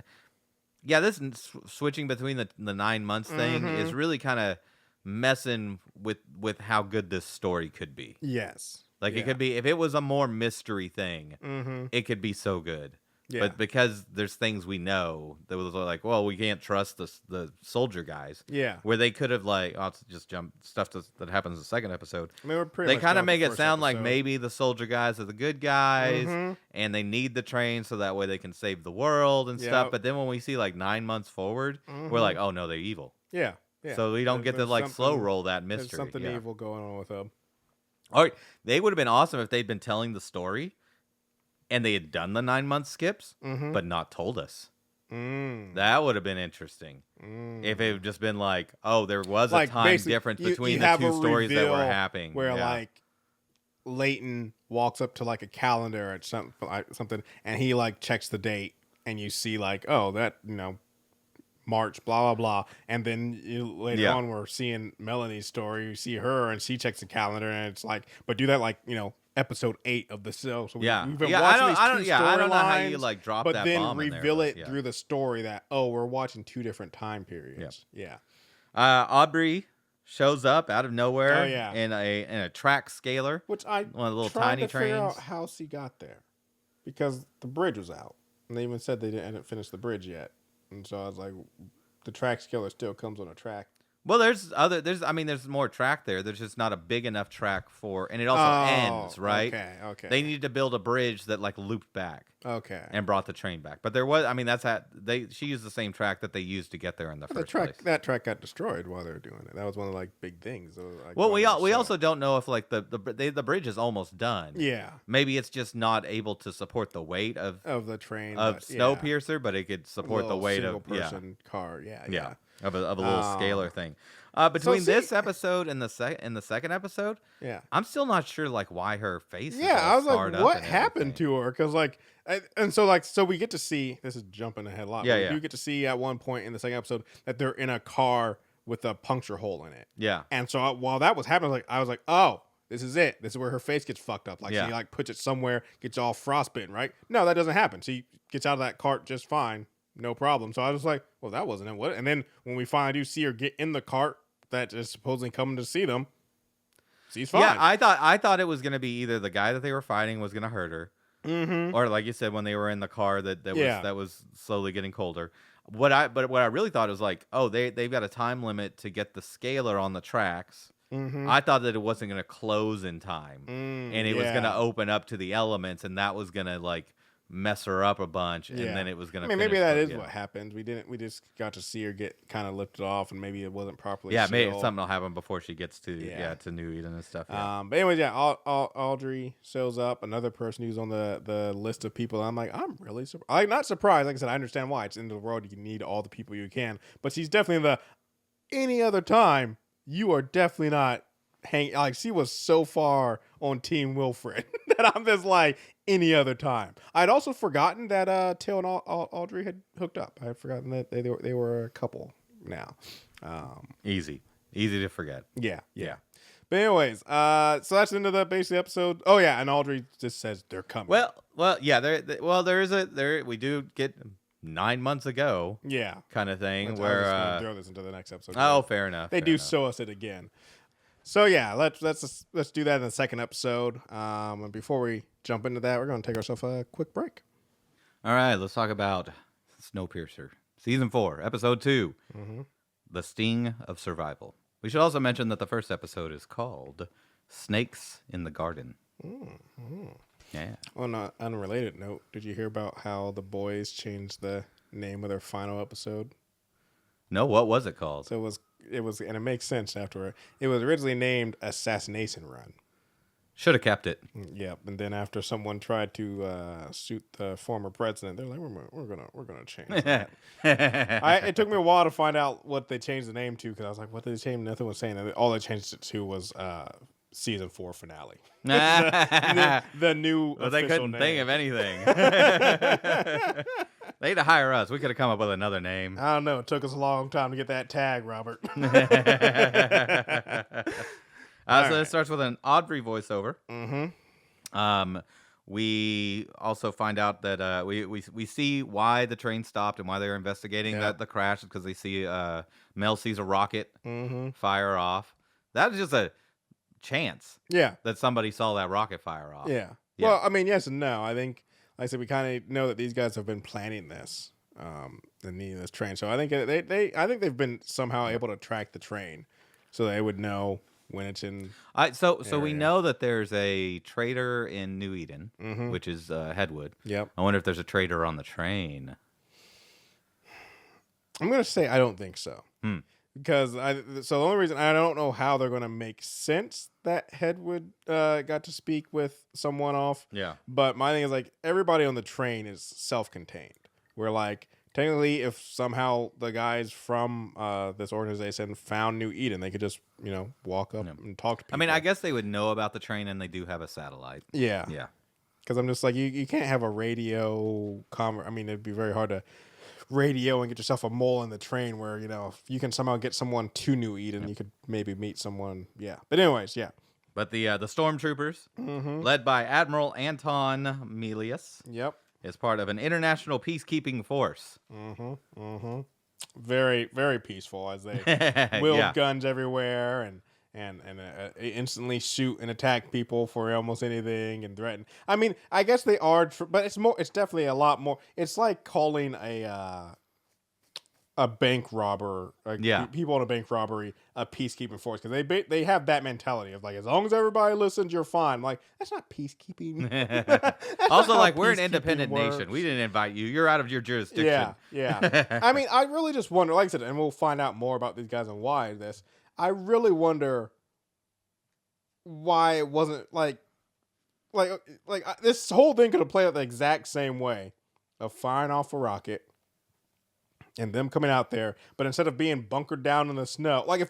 this switching between the 9 months thing is really kind of messing with how good this story could be. Yes. Like it could be, if it was a more mystery thing, it could be so good. Yeah. But because there's things we know that was like, well, we can't trust the soldier guys. Yeah. Where they could have just jump stuff that happens in the second episode. I mean, they kind of make it sound like maybe the soldier guys are the good guys and they need the train so that way they can save the world and stuff. But then when we see like 9 months forward, we're like, oh no, they're evil. Yeah. Yeah. So we don't get to slow roll that mystery. There's something evil going on with them. All right, they would have been awesome if they'd been telling the story, and they had done the 9 month skips, but not told us. That would have been interesting. If it had just been like, oh, there was a time difference between the two stories that were happening. Where like Leighton walks up to like a calendar or something, and he like checks the date, and you see like, oh, that, March, blah, blah, blah. And then later on, we're seeing Melanie's story. You see her, and she checks the calendar, and it's like, but do that like, episode 8 of the show. So we've been watching these two storylines. I don't know how you like drop that bomb in there. But then reveal it through the story that, we're watching 2 different time periods. Yeah. Aubrey shows up out of nowhere in a track scaler. Which one of the little tiny trains. Figure out how she got there. Because the bridge was out. And they even said they didn't finish the bridge yet. And so I was like, the track scaler still comes on a track. Well, there's more track there. There's just not a big enough track and it also ends, right? Okay. They needed to build a bridge that like looped back. Okay. And brought the train back. But she used the same track that they used to get there in the first place. That track got destroyed while they were doing it. That was one of like big things. Well, we also don't know if like the bridge is almost done. Yeah. Maybe it's just not able to support the weight of the train Snowpiercer, but it could support the weight of person car. Yeah. Of a little scalar thing. Between this episode and the second episode, I'm still not sure like why her face. I was like, what happened to her? Because so we get to see. This is jumping ahead a lot. We do get to see at one point in the second episode that they're in a car with a puncture hole in it. Yeah. And so while that was happening, I was like, oh, this is it. This is where her face gets fucked up. Like she like puts it somewhere, gets all frostbitten, right? No, that doesn't happen. She gets out of that cart just fine. No problem. So I was like, well, that wasn't it. What? And then when we finally do see her get in the cart that is supposedly coming to see them, she's fine. Yeah, I thought it was going to be either the guy that they were fighting was going to hurt her, or like you said, when they were in the car that was slowly getting colder. What I really thought was like, oh, they've got a time limit to get the scaler on the tracks. I thought that it wasn't going to close in time, and it was going to open up to the elements, and that was going to like mess her up a bunch, and then it was gonna. I mean, maybe that is what happened. We just got to see her get kind of lifted off, and maybe it wasn't properly. Yeah, maybe something will happen before she gets to to New Eden and stuff. Yeah. But anyways, Audrey shows up, another person who's on the list of people. I'm like, I'm really surprised. Like, not surprised. Like I said, I understand why it's in the world. You need all the people you can, but she's definitely any other time. You are definitely not hanging. Like she was so far on Team Wilfred that I'm just like. Any other time. I'd also forgotten that Till and Audrey had hooked up. I had forgotten that they were a couple now. Easy to forget. Yeah. But anyways, so that's the end of the basic episode. Oh yeah, and Audrey just says they're coming. Well, yeah. We do get 9 months ago. Yeah, kind of thing. I was where throw this into the next episode. Oh, fair enough. They do show us it again. So yeah, let's do that in the second episode. And before we jump into that, we're going to take ourselves a quick break. All right, let's talk about Snowpiercer, season 4, episode 2, The Sting of Survival. We should also mention that the first episode is called Snakes in the Garden. Yeah. On an unrelated note, did you hear about how the boys changed the name of their final episode? No, what was it called? So it was, and it makes sense afterward. It was originally named Assassination Run. Should have kept it. Yep. And then after someone tried to shoot the former president, they're like, we're gonna change that. It took me a while to find out what they changed the name to because I was like, what did they change? Nothing was saying. And all they changed it to was season 4 finale. the new. Well, they couldn't name. think of anything. They had to hire us. We could have come up with another name. I don't know. It took us a long time to get that tag, Robert. So it starts with an Audrey voiceover. We also find out that we see why the train stopped and why they're investigating the crash because they see Mel sees a rocket fire off. That is just a chance. That somebody saw that rocket fire off. Yeah. Well, I mean, yes and no. I think, like I said, we kind of know that these guys have been planning this, the need of this train. So I think they've been somehow able to track the train, so they would know when it's in. So we know that there's a trader in New Eden, which is Headwood. Yep. I wonder if there's a trader on the train. I'm gonna say I don't think so. Because the only reason I don't know how they're gonna make sense that Headwood got to speak with someone off. Yeah. But my thing is like everybody on the train is self-contained. Where like technically, if somehow the guys from this organization found New Eden, they could just, walk up and talk to people. I mean, I guess they would know about the train, and they do have a satellite. Yeah. Yeah. Because I'm just like, you can't have a radio I mean, it'd be very hard to radio and get yourself a mole in the train where, if you can somehow get someone to New Eden, you could maybe meet someone. Yeah. But anyways, yeah. But the stormtroopers, led by Admiral Anton Melius, is part of an international peacekeeping force. Very, very peaceful as they wield guns everywhere and instantly shoot and attack people for almost anything and threaten. I mean, I guess they are, but it's definitely a lot more. It's like calling a bank robber, people in a bank robbery, a peacekeeping force, because they have that mentality of like, as long as everybody listens, you're fine. Like, that's not peacekeeping. Also, like, we're an independent nation. We didn't invite you. You're out of your jurisdiction. Yeah. I mean, I really just wonder, like I said, and we'll find out more about these guys and why this. I really wonder why it wasn't like this whole thing could have played out the exact same way of firing off a rocket and them coming out there, but instead of being bunkered down in the snow, like if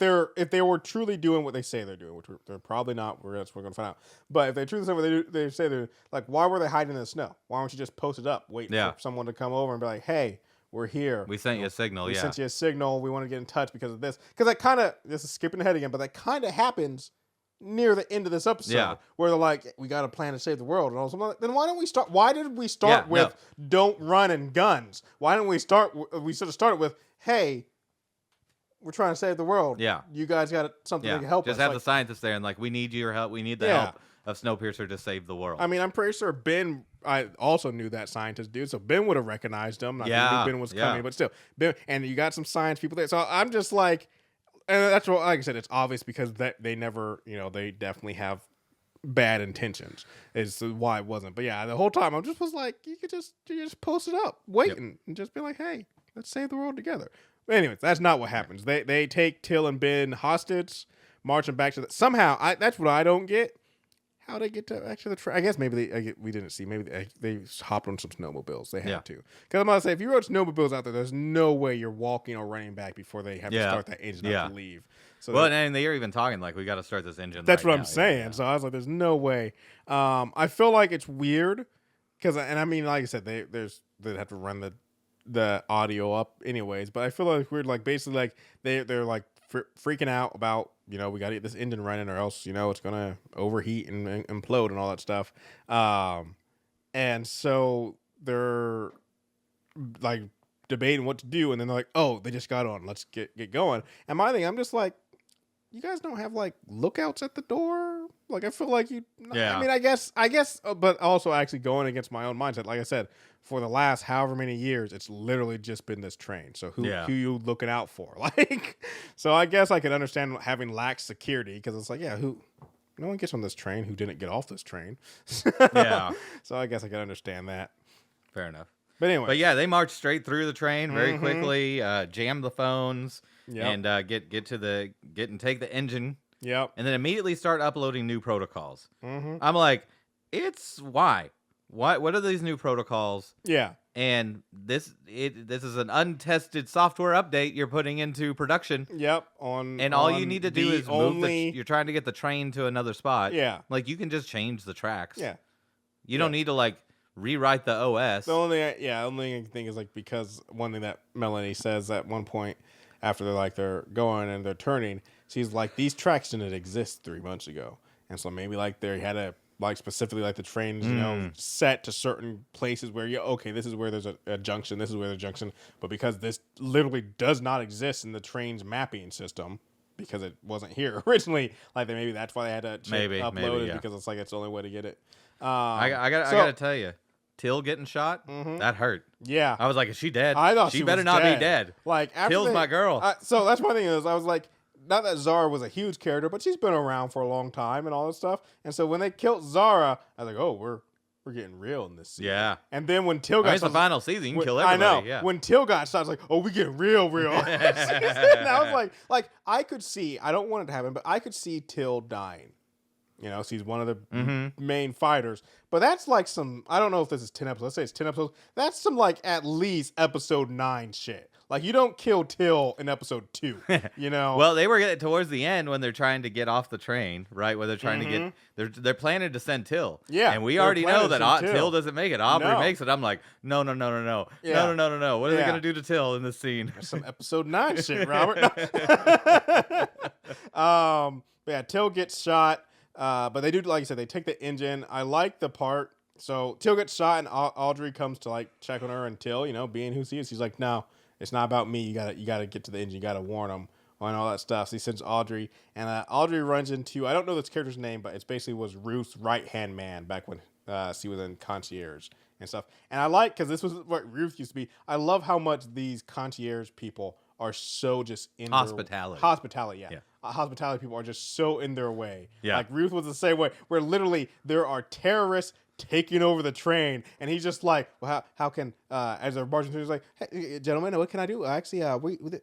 they were truly doing what they say they're doing, which they're probably not, we're gonna find out. But if they truly say what they say they're like, why were they hiding in the snow? Why don't you just post it up, wait for someone to come over and be like, hey, we're here. We sent you a signal. We sent you a signal. We want to get in touch because of this. Because this is skipping ahead again, but that kind of happens near the end of this episode where they're like, we got a plan to save the world. And all something like, then why don't we start? Why did we start with don't run and guns? Why don't we start? We should have started with, hey, we're trying to save the world. Yeah. You guys got something that can help us. Just have the scientists there and like, we need your help. We need the help of Snowpiercer to save the world. I mean, I'm pretty sure Ben, I also knew that scientist dude, so Ben would have recognized him. I knew Ben was coming, but still, Ben, and you got some science people there. So I'm just like, and that's what, like I said, it's obvious because they never, they definitely have bad intentions. Is why it wasn't. But yeah, the whole time I just was like, you just post it up, waiting, and just be like, hey, let's save the world together. But anyways, that's not what happens. They take Till and Ben hostage, march them back to the, somehow. That's what I don't get. How they get to actually the train? I guess maybe we didn't see. Maybe they hopped on some snowmobiles. They had to. Because I'm about to say, if you rode snowmobiles out there, there's no way you're walking or running back before they have to start that engine up to leave. So and they are even talking like, we got to start this engine. That's what I'm saying. Yeah. So I was like, there's no way. I feel like it's weird because, and I mean, like I said, they have to run the audio up anyways. But I feel like it's weird. Like basically, like they're like freaking out about, we got to get this engine running or else, it's going to overheat and implode and all that stuff. And so they're like debating what to do. And then they're like, oh, they just got on. Let's get going. And my thing, I'm just like, you guys don't have like lookouts at the door? Like, I feel like I mean, I guess, but also actually going against my own mindset. Like I said, for the last however many years, it's literally just been this train. So who you looking out for? Like, so I guess I could understand having lax security because it's like, no one gets on this train who didn't get off this train. Yeah. So I guess I could understand that. Fair enough. But anyway. But yeah, they march straight through the train very quickly, jam the phones, and take the engine. Yep. And then immediately start uploading new protocols. I'm like, why? What are these new protocols? Yeah. And this is an untested software update you're putting into production. Yep. All you need to do is you're trying to get the train to another spot. Yeah. Like, you can just change the tracks. Yeah. You don't need to like rewrite the OS. The only thing is like, because one thing that Melanie says at one point after they're going and they're turning, she's like, these tracks didn't exist 3 months ago. And so maybe like they had a, like specifically like the trains, set to certain places where this is where there's a junction, this is where there's a junction. But because this literally does not exist in the train's mapping system, because it wasn't here originally, like maybe that's why they had to upload it, because it's like it's the only way to get it. I gotta tell you, Till getting shot, that hurt. Yeah. I was like, is she dead? I thought she better not be dead. Like, Till's my girl. So that's my thing is, I was like, not that Zara was a huge character, but she's been around for a long time and all this stuff. And so when they killed Zara, I was like, oh, we're getting real in this season. Yeah. And then when Till got shot, it's the final season, you can kill everybody. I know. Yeah. When Till got shot, I was like, oh, we getting real. And I was like, I could see, I don't want it to happen, but I could see Till dying. You know, so he's one of the main fighters. But that's like some, I don't know if this is 10 episodes. Let's say it's 10 episodes. That's some like at least episode 9 shit. Like you don't kill Till in episode 2, you know? Well, they were getting towards the end when they're trying to get off the train, right? Where they're trying to get, they're planning to send Till. Yeah. And we already know that Till doesn't make it. Aubrey No. makes it. I'm like, no. Yeah. No. What are they going to do to Till in this scene? There's some episode 9 shit, Robert. Yeah, Till gets shot. But they do, like you said, they take the engine. I like the part. So Till gets shot and Audrey comes to like check on her and Till, you know, being who she is. She's like, no, it's not about me. You gotta get to the engine. You gotta warn them and all that stuff. So he sends Audrey, and Audrey runs into, I don't know this character's name, but it's basically was Ruth's right-hand man back when she was in Concierge and stuff. And I like, because this was what Ruth used to be, I love how much these Concierge people are so just in hospitality. Hospitality, yeah. Hospitality people are just so in their way. Yeah. Like Ruth was the same way, where literally there are terrorists taking over the train, and he's just like, well, how can, as they're marching through, he's like, hey, gentlemen, what can I do? Actually,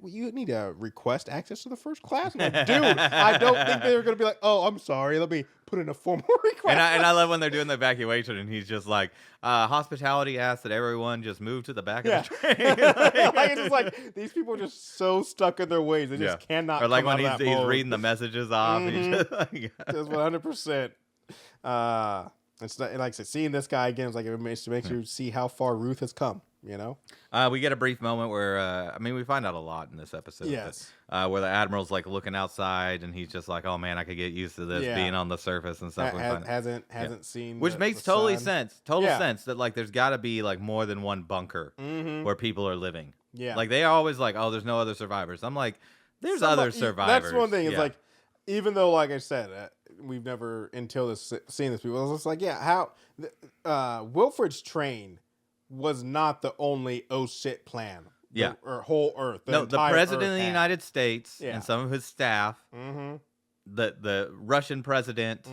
you need to request access to the first class. I'm like, dude, I don't think they were going to be like, oh, I'm sorry, let me put in a formal request. And I love when they're doing the evacuation, and he's just like, hospitality asks that everyone just move to the back of the train. Like, it's just like, these people are just so stuck in their ways, they just cannot Or like come when out of that he's mode. reading the messages off. Just 100%. It's not, like I said, seeing this guy again is like it makes you see how far Ruth has come. You know, we get a brief moment where we find out a lot in this episode. Yes, but, where the admiral's like looking outside and he's just like, "Oh man, I could get used to this being on the surface and stuff." Hasn't seen, which makes total sense that like there's got to be like more than one bunker where people are living. Yeah, like they are always like, "Oh, there's no other survivors." I'm like, "There's other survivors." That's one thing. Is like, even though, like I said, we've never until this seen this people. It's like, how Wilfred's train was not the only shit plan. Or whole Earth. The president of the United States and some of his staff, the Russian president,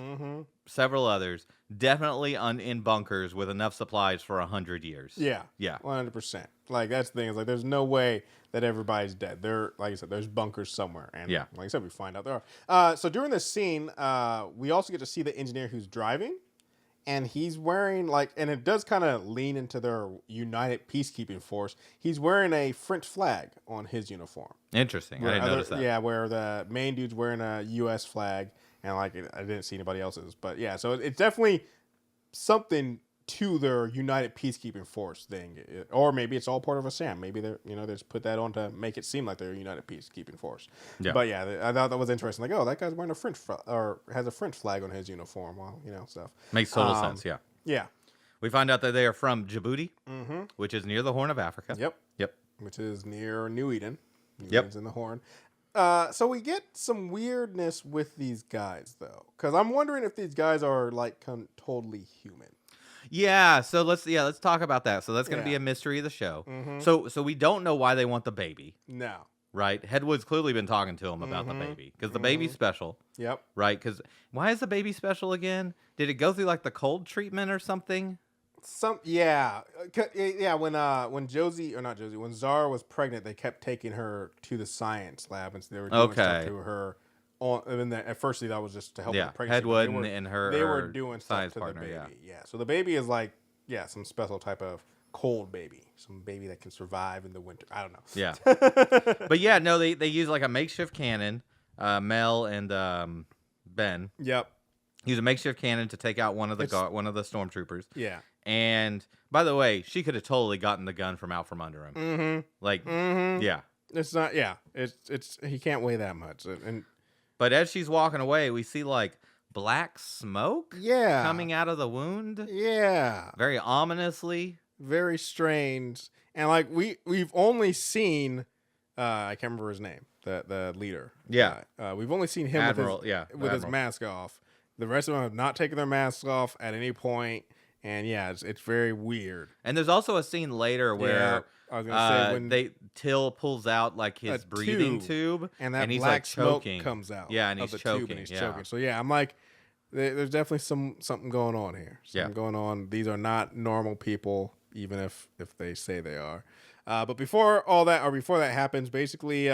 several others, definitely in bunkers with enough supplies for 100 years. Yeah, 100%. Like that's the thing. Is like there's no way that everybody's dead. There, like I said, there's bunkers somewhere. And like I said, we find out there are. So during this scene, we also get to see the engineer who's driving. And he's wearing and it does kind of lean into their United Peacekeeping Force. He's wearing a French flag on his uniform. Interesting. I didn't notice that. Yeah, where the main dude's wearing a U.S. flag, and I didn't see anybody else's. But yeah, so it's definitely something to their United Peacekeeping Force thing, or maybe it's all part of a SAM. Maybe they just put that on to make it seem like they're a United Peacekeeping Force. Yeah. But yeah, I thought that was interesting. Like, oh, that guy's wearing or has a French flag on his uniform. Well, stuff makes total sense. Yeah. Yeah. We find out that they are from Djibouti, which is near the Horn of Africa. Yep. Which is near New Eden. Eden's in the Horn. So we get some weirdness with these guys though, because I'm wondering if these guys are totally human. Yeah, so let's talk about that. So that's going to be a mystery of the show. So we don't know why they want the baby. No. Right? Headwood's clearly been talking to him about the baby because the baby's special. Yep. Right? Because why is the baby special again? Did it go through like the cold treatment or something? Yeah. When when Zara was pregnant, they kept taking her to the science lab and they were doing stuff to her. At first, that was just to help with pregnancy. Headwood and her. They were doing stuff to partner, the baby. Yeah. So the baby is some special type of cold baby, some baby that can survive in the winter. I don't know. Yeah. But yeah, no, they use like a makeshift cannon. Mel and Ben. Yep. Use a makeshift cannon to take out one of the stormtroopers. Yeah. And by the way, she could have totally gotten the gun from out from under him. Yeah. It's not. Yeah. It's he can't weigh that much and. But as she's walking away, we see like black smoke coming out of the wound. Yeah. Very ominously. Very strange. And we've only seen I can't remember his name, the leader. Yeah. We've only seen him with his mask off. The rest of them have not taken their masks off at any point. And it's very weird. And there's also a scene later where I was gonna say when Till pulls out like his breathing tube, and that he's black like choking. smoke comes out. Yeah, and he's choking. Tube and he's choking. So I'm like, there's definitely something going on here. Something going on. These are not normal people, even if they say they are. But before that happens, basically,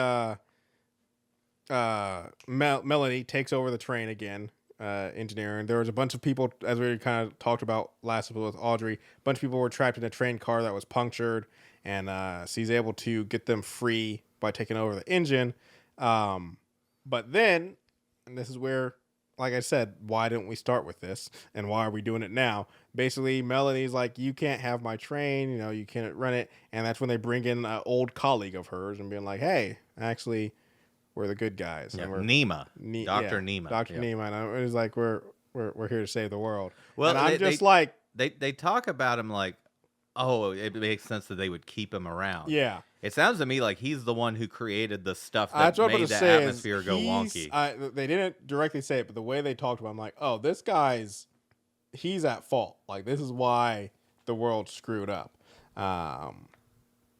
Melanie takes over the train again. engineer, and there was a bunch of people, as we kind of talked about last episode with Audrey, a bunch of people were trapped in a train car that was punctured, and so he's able to get them free by taking over the engine. But then, and this is where, like I said, why didn't we start with this, and why are we doing it now? Basically, Melody's like, you can't have my train, you can't run it, and that's when they bring in an old colleague of hers and being like, hey, actually, we're the good guys. Yeah, and we're Nema. Dr. Nema. Dr. Yeah. Nema. And it was like, we're here to save the world. Well, and I'm just like... They talk about him like, oh, it makes sense that they would keep him around. Yeah. It sounds to me like he's the one who created the stuff that made the atmosphere go wonky. They didn't directly say it, but the way they talked about him, like, oh, this guy's... he's at fault. Like, this is why the world screwed up.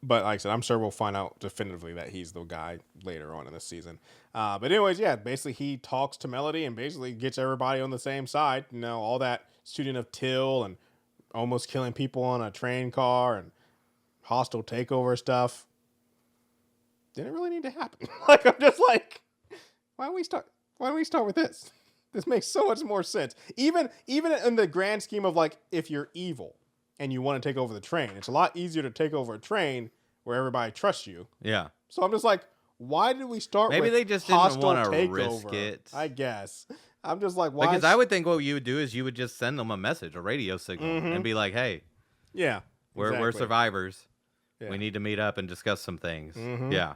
But like I said, I'm sure we'll find out definitively that he's the guy later on in this season. But anyways, yeah, basically he talks to Melody and basically gets everybody on the same side. All that shooting of Till and almost killing people on a train car and hostile takeover stuff didn't really need to happen. Like, I'm just like, why don't we start with this? This makes so much more sense. Even in the grand scheme of, like, if you're evil and you want to take over the train, it's a lot easier to take over a train where everybody trusts you. Yeah. So I'm just like, why did we start with they just didn't want to risk it. I guess. I'm just like, why? Because I would think what you would do is you would just send them a message, a radio signal, and be like, hey, yeah, we're survivors. Yeah. We need to meet up and discuss some things. Yeah.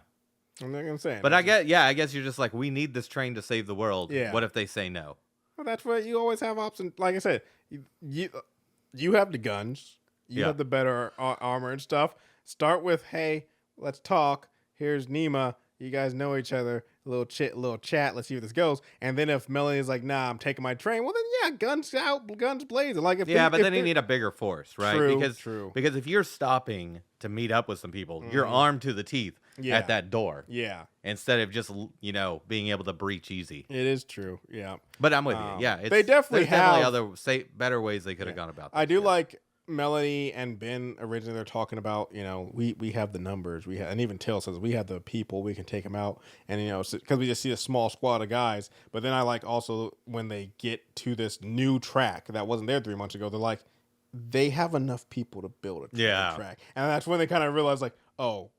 I'm not gonna say. But I guess you're just like, we need this train to save the world. Yeah. What if they say no? Well, that's what you always have options. Like I said, you have the guns. You have the better armor and stuff. Start with, hey, let's talk. Here's Nema. You guys know each other. A little chat. Let's see where this goes. And then if Melody's like, nah, I'm taking my train. Well, then yeah, guns out, guns blazing. Like if but then you need a bigger force, right? True. Because if you're stopping to meet up with some people, you're armed to the teeth at that door. Yeah. Instead of just being able to breach easy. It is true. Yeah. But I'm with you. Yeah. They definitely have other better ways they could have gone about this. I do like Melody and Ben originally. They're talking about, we have the numbers, and even Till says we have the people, we can take them out, and because we just see a small squad of guys. But then I like also when they get to this new track that wasn't there 3 months ago, they're like, they have enough people to build a track, and that's when they kind of realize like, oh,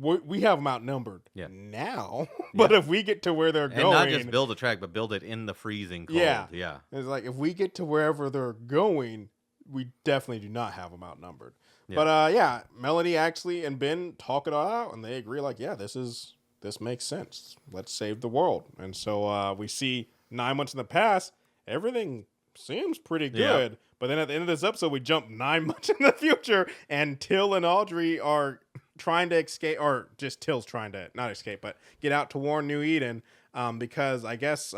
we have them outnumbered now. But if we get to where they're going, not just build a track, but build it in the freezing cold. Yeah. It's like if we get to wherever they're going, we definitely do not have them outnumbered. Yeah. But Melody actually and Ben talk it all out, and they agree like, yeah, this makes sense. Let's save the world. And so we see 9 months in the past, everything seems pretty good. Yeah. But then at the end of this episode, we jump 9 months in the future, and Till and Audrey are trying to escape, or just Till's trying to not escape, but get out to warn New Eden, because I guess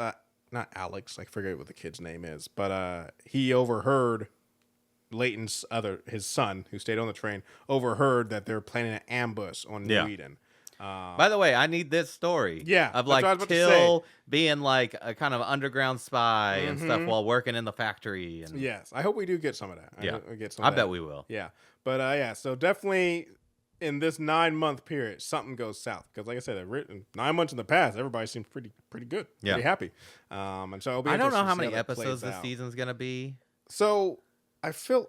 not Alex, I forget what the kid's name is, but he overheard. Leighton's his son, who stayed on the train, overheard that they're planning an ambush on New Eden. By the way, I need this story. Yeah, of like Till being like a kind of underground spy and stuff while working in the factory. And yes, I hope we do get some of that. I bet we will. Yeah, but so definitely in this 9 month period, something goes south because, like I said, 9 months in the past, everybody seems pretty good, pretty happy. And so I don't know how many episodes this season's gonna be. So. I feel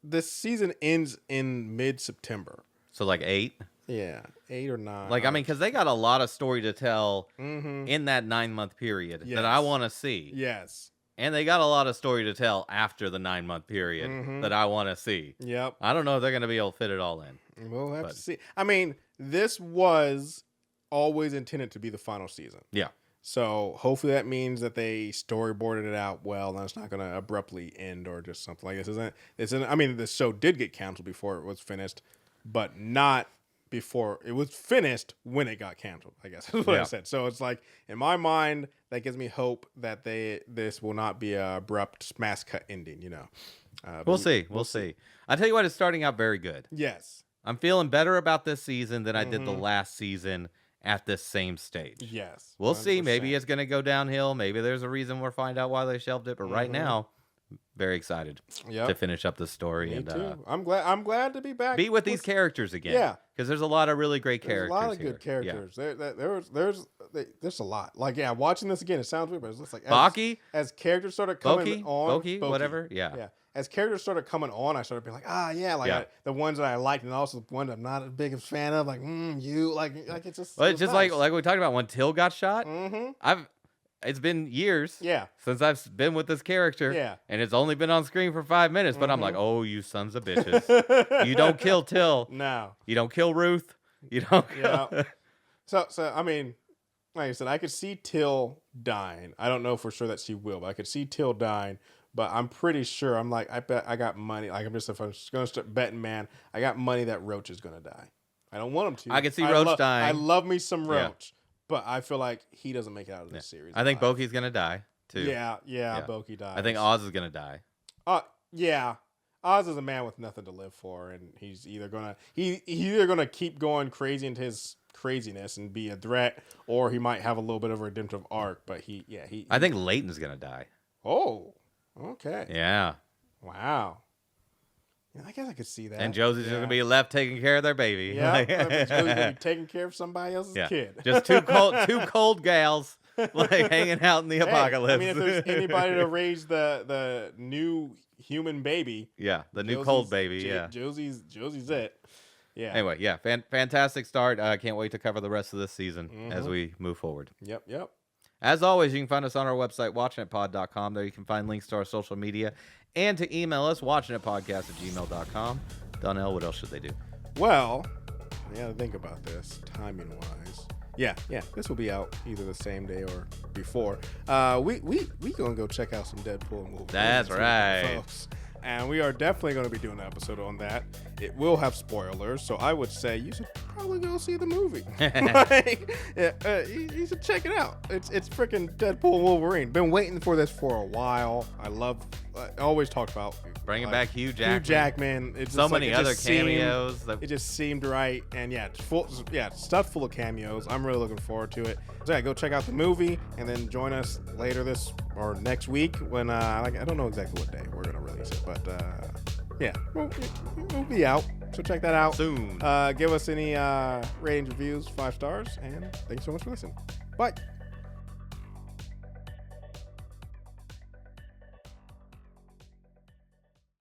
this season ends in mid-September. So like 8? Yeah, 8 or 9. Like, I mean, because they got a lot of story to tell in that 9 month period that I want to see. Yes. And they got a lot of story to tell after the 9 month period that I want to see. Yep. I don't know if they're going to be able to fit it all in. We'll have to see. I mean, this was always intended to be the final season. Yeah. So hopefully that means that they storyboarded it out well, and it's not going to abruptly end or just something like this. I mean, the show did get canceled before it was finished, but not before it was finished when it got canceled, I guess is what I said. So it's like, in my mind, that gives me hope that this will not be an abrupt mass cut ending, We'll see. We'll see. I tell you what, it's starting out very good. Yes. I'm feeling better about this season than I did the last season. At this same stage. Yes. We'll 100%. See. Maybe it's going to go downhill. Maybe there's a reason we'll find out why they shelved it. But right now, Very excited to finish up the story. Me too. I'm glad to be back. Be with these characters again. Yeah, because there's a lot of really great characters. There's a lot of good characters. Yeah. There's a lot. Like watching this again, it sounds weird, but it's just like Baki as characters started coming on. Boki, whatever. Yeah. As characters started coming on, I started being like, the ones that I liked, and also the ones I'm not as big a fan of, like you, like it's just. Well, it's just nice. like we talked about when Till got shot. Mm-hmm. It's been years since I've been with this character. Yeah. And it's only been on screen for 5 minutes, but I'm like, oh, you sons of bitches. You don't kill Till. No. You don't kill Ruth. You don't kill. Yeah. So I mean, like I said, I could see Till dying. I don't know for sure that she will, but I could see Till dying. But I'm pretty sure, I'm like, I bet I got money. Like, if I'm just going to start betting, man, I got money that Roach is going to die. I don't want him to. I can see Roach dying. I love me some Roach. But I feel like he doesn't make it out of this series. I think Boki's gonna die too. Yeah, Boki dies. I think Oz is gonna die. Yeah. Oz is a man with nothing to live for, and he's either gonna keep going crazy into his craziness and be a threat, or he might have a little bit of a redemptive arc. But I think Leighton's gonna die. Oh, okay. Yeah. Wow. I guess I could see that. And Josie's going to be left taking care of their baby. Yeah, Josie's going to be taking care of somebody else's kid. Just two cold gals like hanging out in the apocalypse. I mean, if there's anybody to raise the new human baby. Yeah, the new cold baby. Josie's it. Yeah. Anyway, fantastic start. I can't wait to cover the rest of this season as we move forward. Yep. As always, you can find us on our website, watchinitpod.com. There you can find links to our social media and to email us, watchinitpodcast@gmail.com. Donnell, what else should they do? Well, I got to think about this timing-wise. Yeah, this will be out either the same day or before. We going to go check out some Deadpool and Wolverine. That's right. Folks. And we are definitely going to be doing an episode on that. It will have spoilers, so I would say you should probably go see the movie. You should check it out. It's freaking Deadpool and Wolverine. Been waiting for this for a while. I always talk about bringing back Hugh Jackman. Hugh Jackman. It's so many other cameos. It just seemed right, and stuffed full of cameos. I'm really looking forward to it. So go check out the movie, and then join us later this or next week when I don't know exactly what day we're gonna release it, but we'll be out. So check that out soon. Give us any ratings, reviews, 5 stars, and thanks so much for listening. Bye.